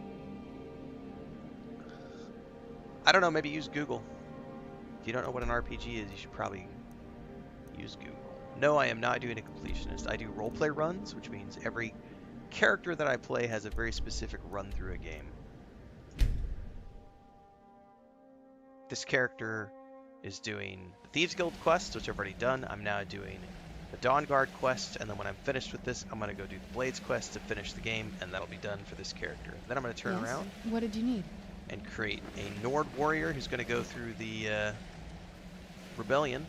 I don't know, maybe use Google. If you don't know what an RPG is, you should probably use Google. No, I am not doing a completionist. I do roleplay runs, which means every character that I play has a very specific run through a game. This character is doing the Thieves Guild quest, which I've already done. I'm now doing the Dawnguard quest, and then when I'm finished with this, I'm going to go do the Blades quest to finish the game, and that'll be done for this character. Then I'm going to turn around. What did you need? And create a Nord warrior who's going to go through the rebellion,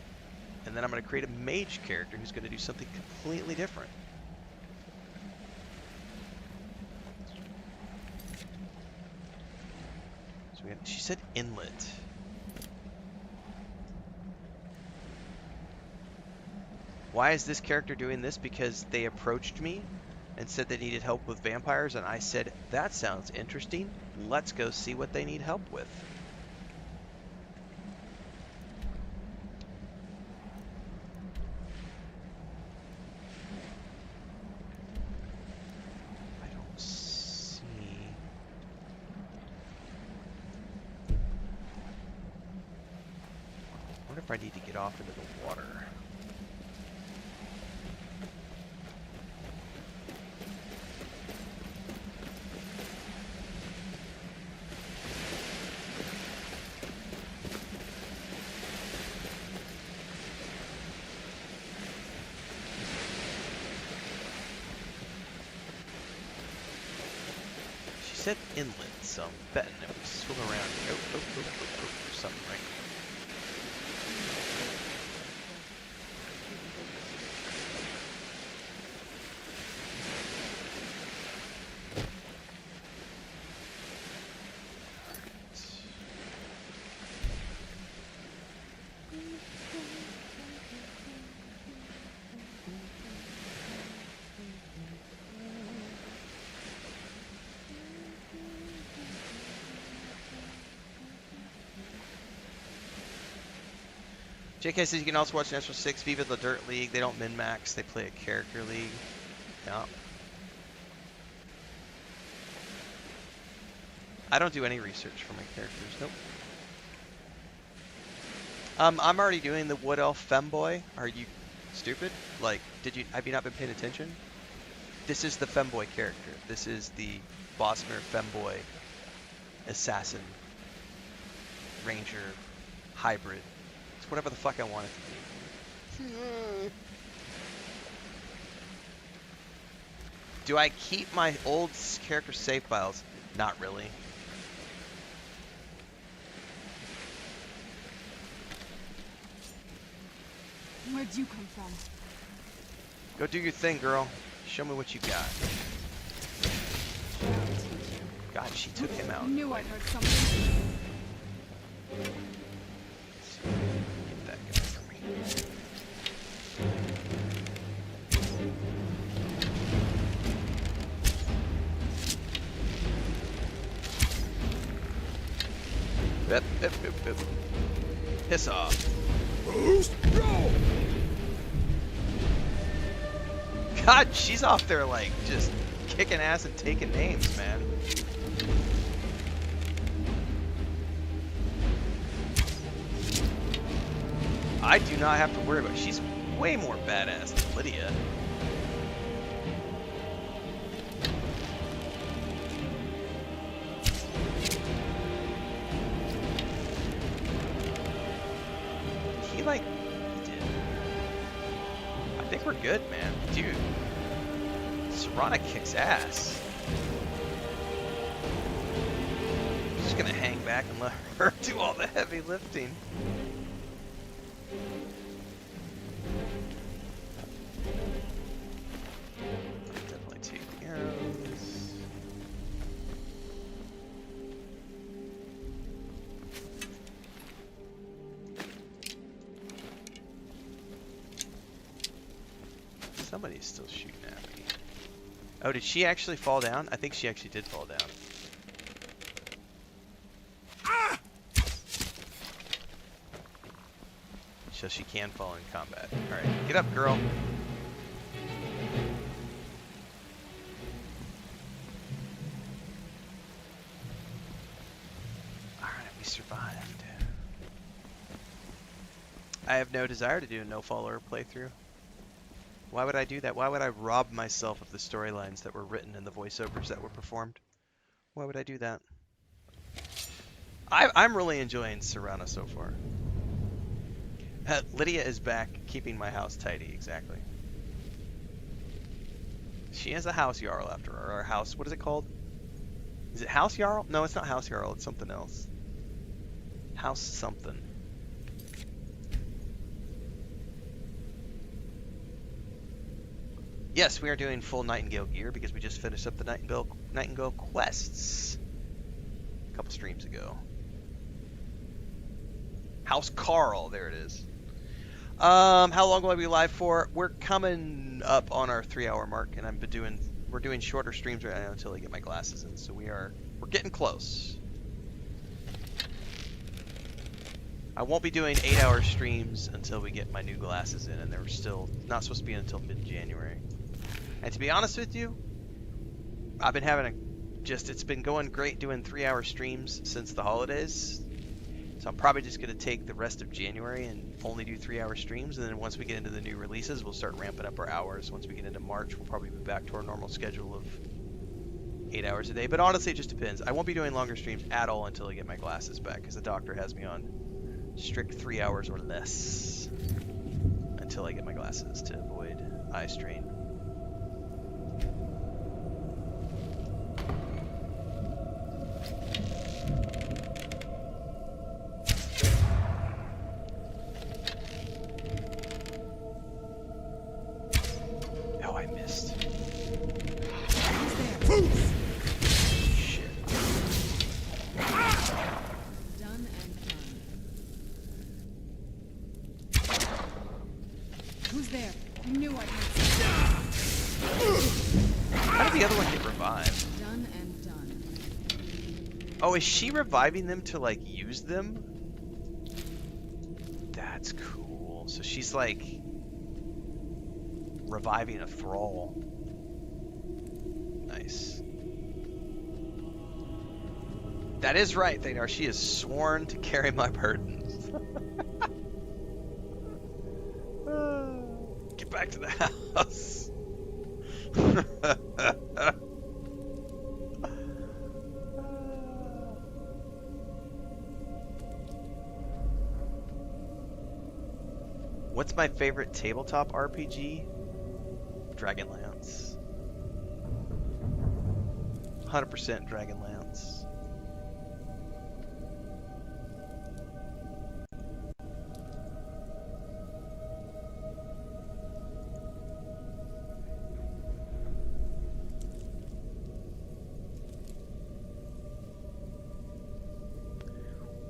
and then I'm going to create a mage character who's going to do something completely different. So she said inlet. Why is this character doing this? Because they approached me and said they needed help with vampires, and I said, that sounds interesting. Let's go see what they need help with. Probably need to get off into the water. She said inland, so I'm betting if we swim around. There's something right. JK says you can also watch National 6 Viva the Dirt League. They don't min-max, they play a character league. Yeah. I don't do any research for my characters, nope. I'm already doing the Wood Elf Femboy. Are you stupid? Like, have you not been paying attention? This is the Femboy character. This is the Bosmer Femboy Assassin Ranger Hybrid. Whatever the fuck I want it to be. Do I keep my old character save files? Not really. Where'd you come from? Go do your thing, girl. Show me what you got. God, she took him out. I knew I heard something. Get that guy for me. Piss off. Boost, go! God, she's off there like just kicking ass and taking names, man. I do not have to worry about it. She's way more badass than Lydia. He like did. I think we're good, man. Dude. Serana kicks ass. I'm just gonna hang back and let her do all the heavy lifting. Definitely take the arrows. Somebody's still shooting at me. Oh, did she actually fall down? I think she actually did fall down. So she can fall in combat. Alright, get up, girl. Alright, we survived. I have no desire to do a no-follower playthrough. Why would I do that? Why would I rob myself of the storylines that were written and the voiceovers that were performed? Why would I do that? I'm really enjoying Serana so far. Lydia is back, keeping my house tidy, exactly. She has a house Jarl after her. Or house, what is it called? Is it House Jarl? No, it's not House Jarl, it's something else. House something. Yes, we are doing full Nightingale gear because we just finished up the Nightingale quests a couple streams ago. House Carl, there it is. How long will I be live for? We're coming up on our 3-hour mark, and we're doing shorter streams right now until I get my glasses in. So we're getting close. I won't be doing 8-hour streams until we get my new glasses in, and they're still not supposed to be until mid-January. And to be honest with you, I've been having it's been going great doing 3-hour streams since the holidays. So I'm probably just going to take the rest of January and only do 3-hour streams, and then once we get into the new releases, we'll start ramping up our hours. Once we get into March, we'll probably be back to our normal schedule of 8 hours a day. But honestly, it just depends. I won't be doing longer streams at all until I get my glasses back, because the doctor has me on strict 3 hours or less until I get my glasses to avoid eye strain. Oh, I missed. Shit. Done and done. Who's there? You knew I'd hurt How did the other one get revived? Done and done. Oh, is she reviving them to, like, use them? That's cool. So she's, like, reviving a thrall. Nice. That is right, Thadar. She is sworn to carry my burdens. Get back to the house. What's my favorite tabletop RPG? Dragonlance. 100% Dragonlance.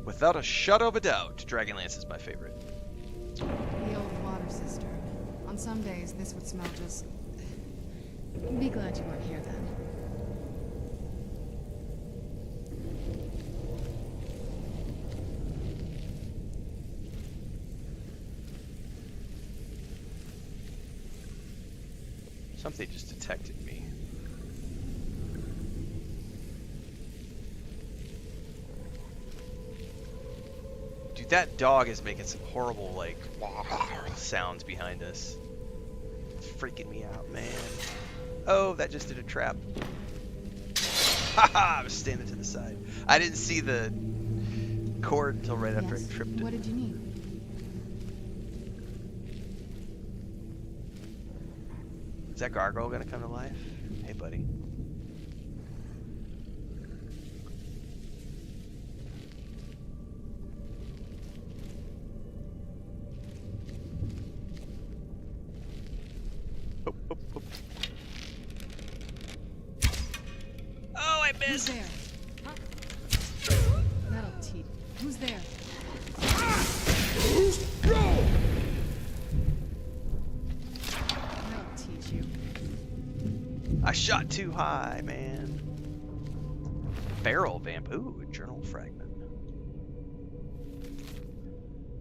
Without a shadow of a doubt, Dragonlance is my favorite. The old water cistern. On some days, this would smell just... Be glad you weren't here then. Something just detected me. Dude, that dog is making some horrible, like, sounds behind us. It's freaking me out, man. Oh, that just did a trap. Haha, I was standing to the side. I didn't see the cord until right after I tripped it. What did you need? Is that gargoyle gonna come to life? Hey, buddy. Oh, oh, oh. Oh, I Who's missed! there? Huh? That'll teach. Who's there? That'll teach you. I shot too high, man. Barrel vamp. Ooh, a journal fragment.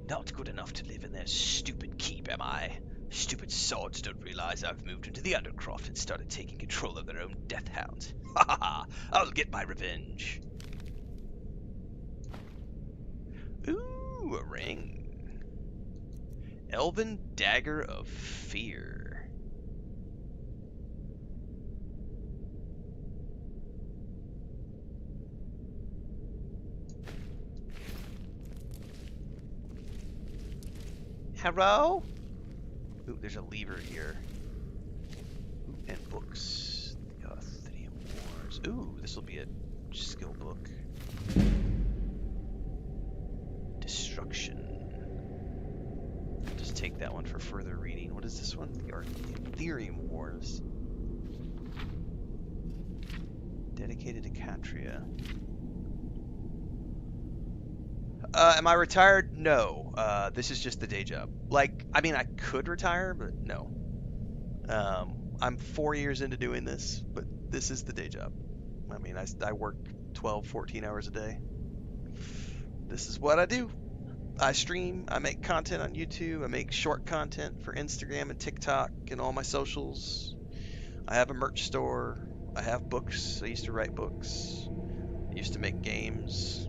Not good enough to live in their stupid keep, am I? Stupid sods don't realize I've moved into the Undercroft and started taking control of their own death hounds. Ha ha ha! I'll get my revenge. Ooh, a ring. Elven Dagger of Fear. Hello? Ooh, there's a lever here. Ooh, and books. The Ethereum Wars. Ooh, this will be a skill book. Destruction. Just take that one for further reading. What is this one? The Ethereum Wars. Dedicated to Catria. Am I retired? No. This is just the day job. Like, I mean, I could retire, but no. I'm 4 years into doing this, but this is the day job. I mean, I work 12, 14 hours a day. This is what I do. I stream, I make content on YouTube, I make short content for Instagram and TikTok and all my socials. I have a merch store. I have books. I used to write books. I used to make games.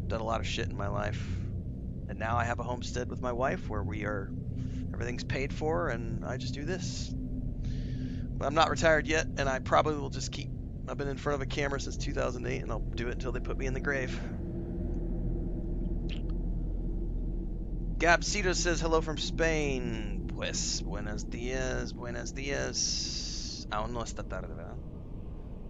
done a lot of shit in my life. And now I have a homestead with my wife where everything's paid for and I just do this. But I'm not retired yet, and I probably will just keep. I've been in front of a camera since 2008, and I'll do it until they put me in the grave. Gabcito says hello from Spain. Pues, buenos días, buenos días. Aún no está tarde, ¿verdad?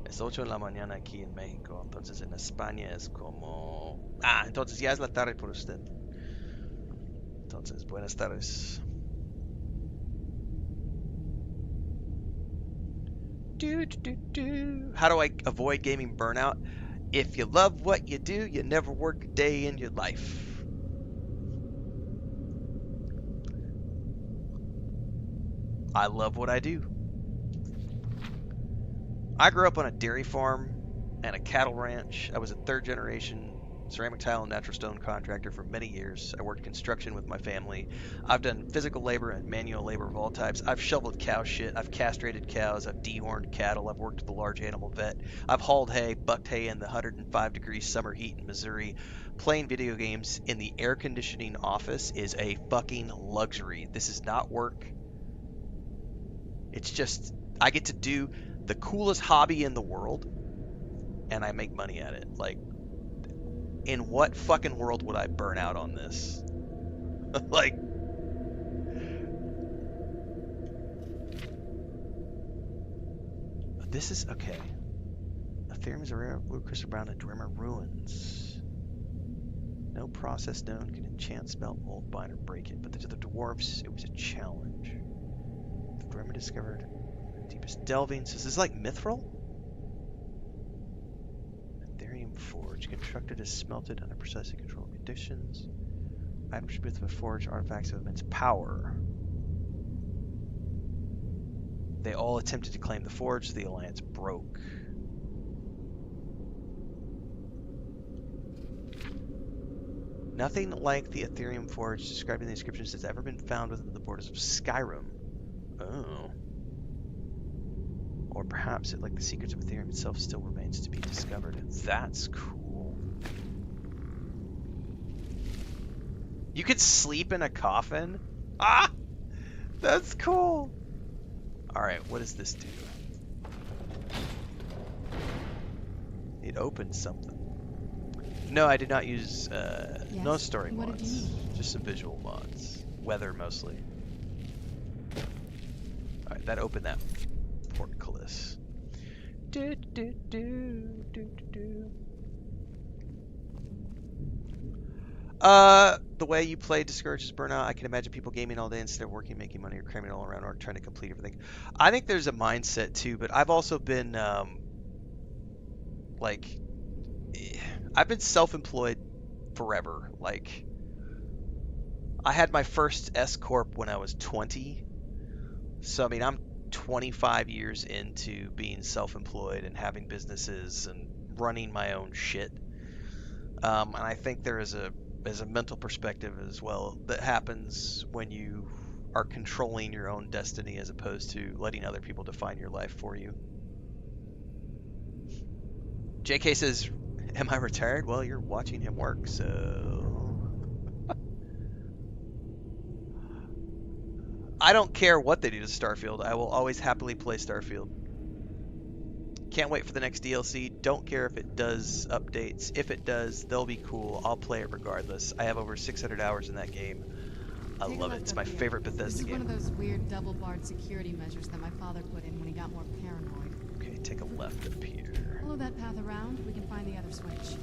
Es 8 de la mañana aquí en México, entonces en España es como... Ah, entonces ya es la tarde por usted. Entonces, buenas tardes. How do I avoid gaming burnout? If you love what you do, you never work a day in your life. I love what I do. I grew up on a dairy farm and a cattle ranch. I was a third generation ceramic tile and natural stone contractor for many years. I worked construction with my family. I've done physical labor and manual labor of all types. I've shoveled cow shit. I've castrated cows. I've dehorned cattle. I've worked at the large animal vet. I've hauled hay, bucked hay in the 105-degree summer heat in Missouri. Playing video games in the air conditioning office is a fucking luxury. This is not work. It's just, I get to do the coolest hobby in the world and I make money at it. Like, in what fucking world would I burn out on this? Like, this is okay. Ethereum is a rare blue crystal brown at Dwemer ruins. No process known can enchant, smelt, mold, bind, or break it. But to the dwarves, it was a challenge. The Dwemer discovered the deepest delving. So this is like Mithril? Forge, constructed as smelted under precisely controlled conditions. Items with the forge, artifacts of immense power. They all attempted to claim the forge, so the alliance broke. Nothing like the Ethereum forge described in the inscriptions has ever been found within the borders of Skyrim. Oh. Or perhaps it, like the secrets of Ethereum itself, still remains to be discovered. That's cool. You could sleep in a coffin? Ah! That's cool! Alright, what does this do? It opens something. No, I did not use no story mods. Just some visual mods. Weather, mostly. Alright, that opened that portcullis. The way you play discourages burnout. I can imagine people gaming all day instead of working, making money, or cramming all around, or trying to complete everything. I think there's a mindset too, but I've also been I've been self-employed forever. Like, I had my first S Corp when I was 20. So I mean, I'm 25 years into being self-employed and having businesses and running my own shit. And I think there is a mental perspective as well that happens when you are controlling your own destiny as opposed to letting other people define your life for you. JK says, am I retired? Well, you're watching him work, so... I don't care what they do to Starfield. I will always happily play Starfield. Can't wait for the next DLC. Don't care if it does updates. If it does, they'll be cool. I'll play it regardless. I have over 600 hours in that game. I love it. It's my favorite Bethesda game. This is one of those weird double-barred security measures that my father put in when he got more paranoid. Okay, take a left up here. Follow that path around. We can find the other switch.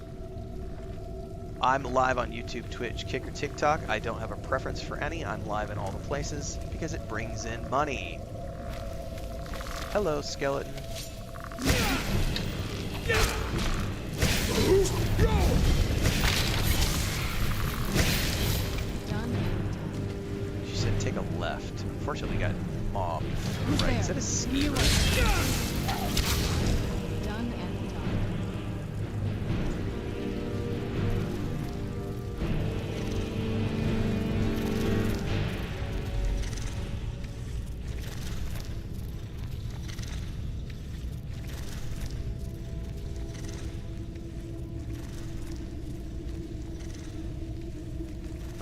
I'm live on YouTube, Twitch, Kick, or TikTok. I don't have a preference for any. I'm live in all the places because it brings in money. Hello, skeleton. She said take a left. Unfortunately, we got mobbed. Right, is that a ski? Done and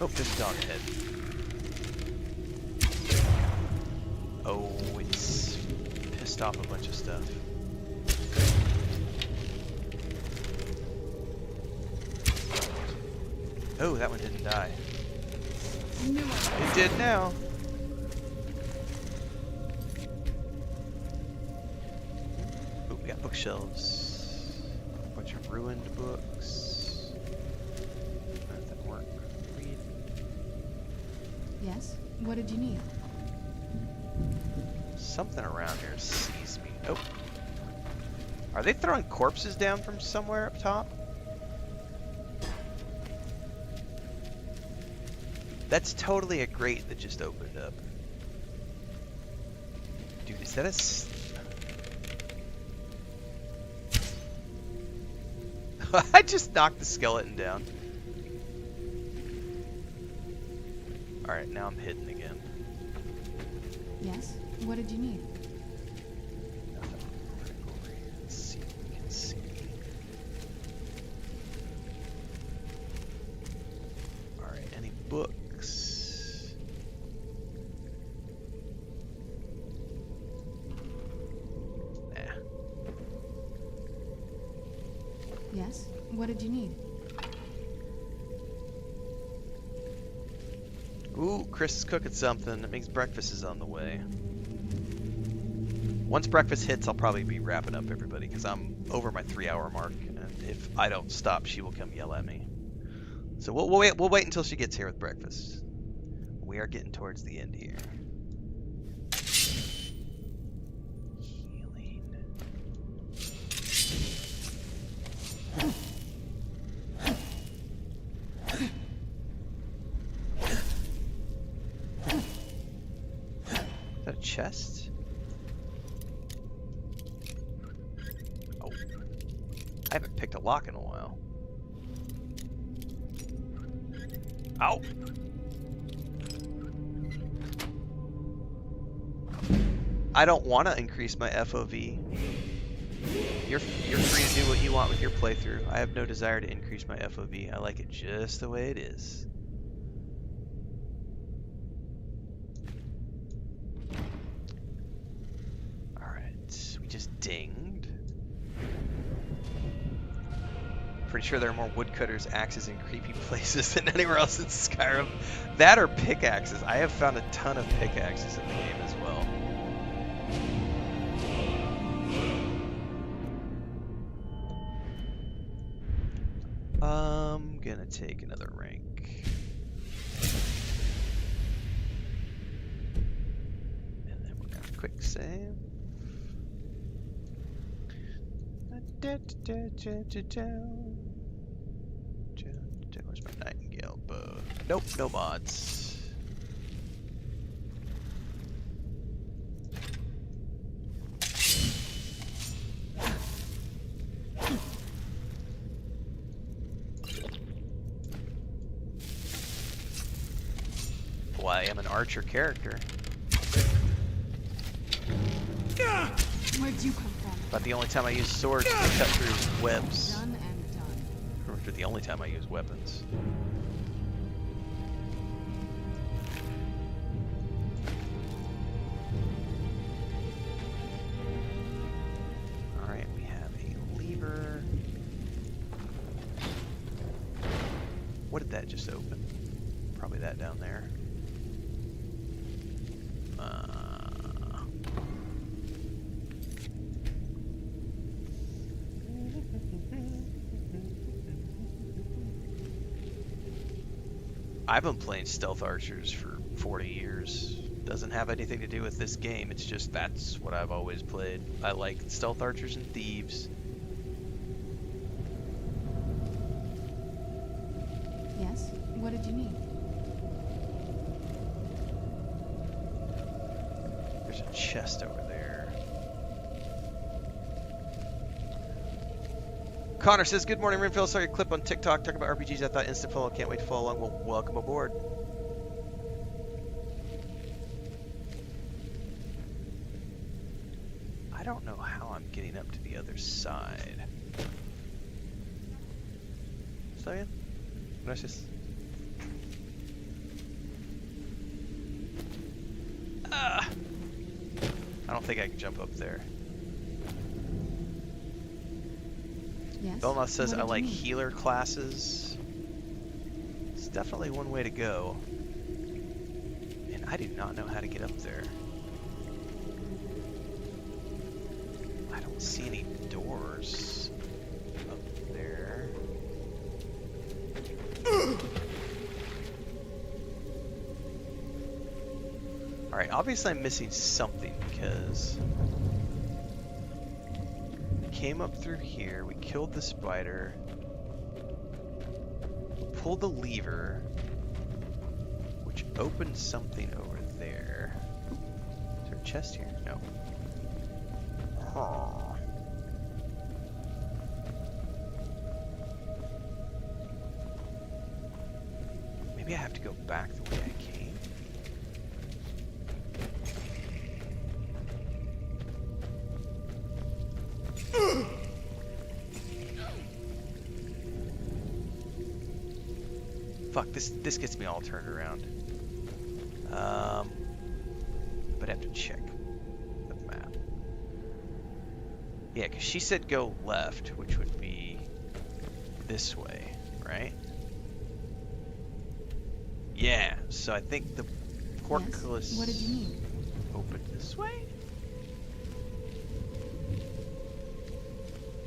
Oh, there's a dog head. Oh, it's pissed off a bunch of stuff. Oh, that one didn't die. It did now. Oh, we got bookshelves. A bunch of ruined books. That didn't work. Read. Yes? What did you need? Something around here sees me. Oh. Are they throwing corpses down from somewhere up top? That's totally a grate that just opened up. Dude, is that a... I just knocked the skeleton down. Alright, now I'm hidden again. Yes? What did you need? Nothing. Let's see if we can see. Alright, any books? Nah. Yes? What did you need? Ooh, Chris is cooking something. That means breakfast is on the way. Once breakfast hits, I'll probably be wrapping up everybody because I'm over my 3-hour mark, and if I don't stop, she will come yell at me. So we'll wait until she gets here with breakfast. We are getting towards the end here. Healing. Is that a chest? Oh. I haven't picked a lock in a while. Ow! I don't want to increase my FOV. You're free to do what you want with your playthrough. I have no desire to increase my FOV. I like it just the way it is. Alright, we just dinged. Pretty sure there are more woodcutters, axes, and creepy places than anywhere else in Skyrim. That or pickaxes. I have found a ton of pickaxes in the game as well. I'm gonna take another rank. And then we're gonna quick save. Where's my nightingale bow? Nope, no mods. Well, I am an archer character. Where'd you come from? But the only time I use swords is to cut through webs. Done and done. Or the only time I use weapons. Alright, we have a lever. What did that just open? Probably that down there. I've been playing stealth archers for 40 years. Doesn't have anything to do with this game. It's just that's what I've always played. I like stealth archers and thieves. Yes? What did you need? There's a chest over there. Connor says, good morning, Renfail. Saw your clip on TikTok talking about RPGs. I thought instant follow. Can't wait to follow along. Well, welcome aboard. I don't know how I'm getting up to the other side. So yeah, what I just... I don't think I can jump up there. Yes? Belmoth says What I did you like mean? healer classes. It's definitely one way to go. And I do not know how to get up there. I don't see any doors up there. Alright, obviously I'm missing something because we came up through here, we killed the spider, pulled the lever, which opened something over there. Is there a chest here? No. Huh. Maybe I have to go back the way I came. Fuck, this gets me all turned around. But I have to check the map. Yeah, because she said go left, which would be this way, right? Yeah, so I think the portcullis... Yes? What did you mean? Open this way?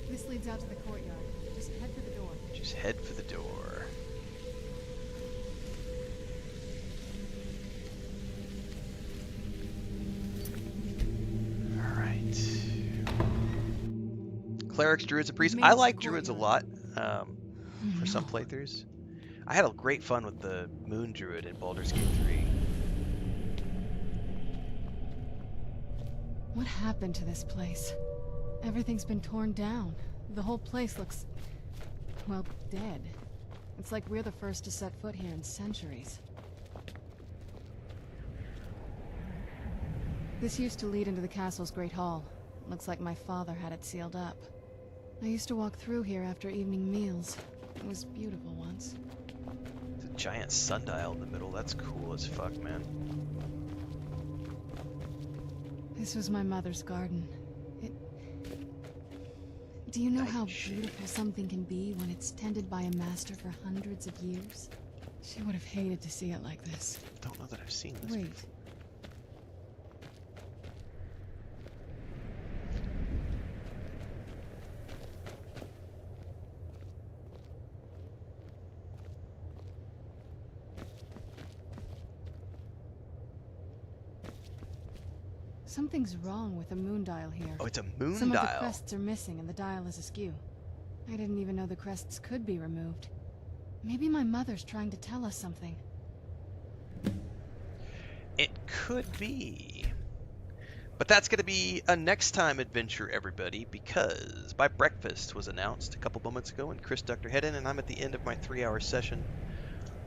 This leads out to the courtyard. Just head for the door. Just head for the door. Clerics, druids, and priests. I like druids a lot for some playthroughs. I had a great fun with the moon druid in Baldur's Gate 3. What happened to this place? Everything's been torn down. The whole place looks, well, dead. It's like we're the first to set foot here in centuries. This used to lead into the castle's great hall. Looks like my father had it sealed up. I used to walk through here after evening meals. It was beautiful once. There's a giant sundial in the middle. That's cool as fuck, man. This was my mother's garden. Do you know how beautiful something can be when it's tended by a master for hundreds of years? She would have hated to see it like this. Don't know that I've seen this. Wait. Something's wrong with the moon dial here. Oh, it's a moon Some dial. of the crests are missing and the dial is askew. I didn't even know the crests could be removed. Maybe my mother's trying to tell us something. It could be. But that's going to be a next time adventure, everybody, because By Breakfast was announced a couple moments ago, and Chris ducked her head in, and I'm at the end of my 3-hour session.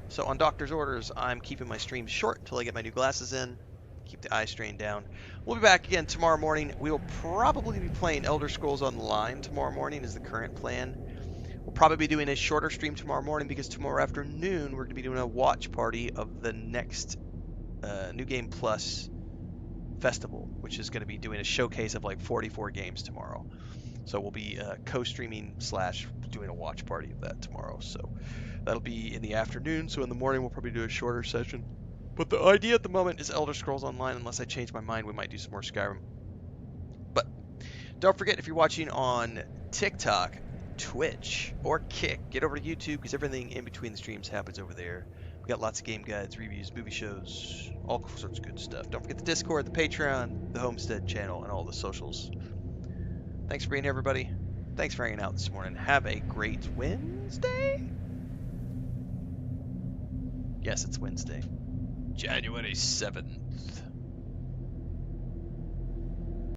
So on Doctor's orders, I'm keeping my streams short until I get my new glasses in. Keep the eye strain down. We'll be back again tomorrow morning. We will probably be playing Elder Scrolls Online tomorrow morning is the current plan. We'll probably be doing a shorter stream tomorrow morning because tomorrow afternoon we're going to be doing a watch party of the next New Game Plus festival, which is going to be doing a showcase of like 44 games tomorrow. So we'll be co-streaming / doing a watch party of that tomorrow. So that'll be in the afternoon. So in the morning we'll probably do a shorter session. But the idea at the moment is Elder Scrolls Online. Unless I change my mind, we might do some more Skyrim. But don't forget, if you're watching on TikTok, Twitch, or Kick, get over to YouTube because everything in between the streams happens over there. We got lots of game guides, reviews, movie shows, all sorts of good stuff. Don't forget the Discord, the Patreon, the Homestead channel, and all the socials. Thanks for being here, everybody. Thanks for hanging out this morning. Have a great Wednesday. Yes, it's Wednesday. January 7th.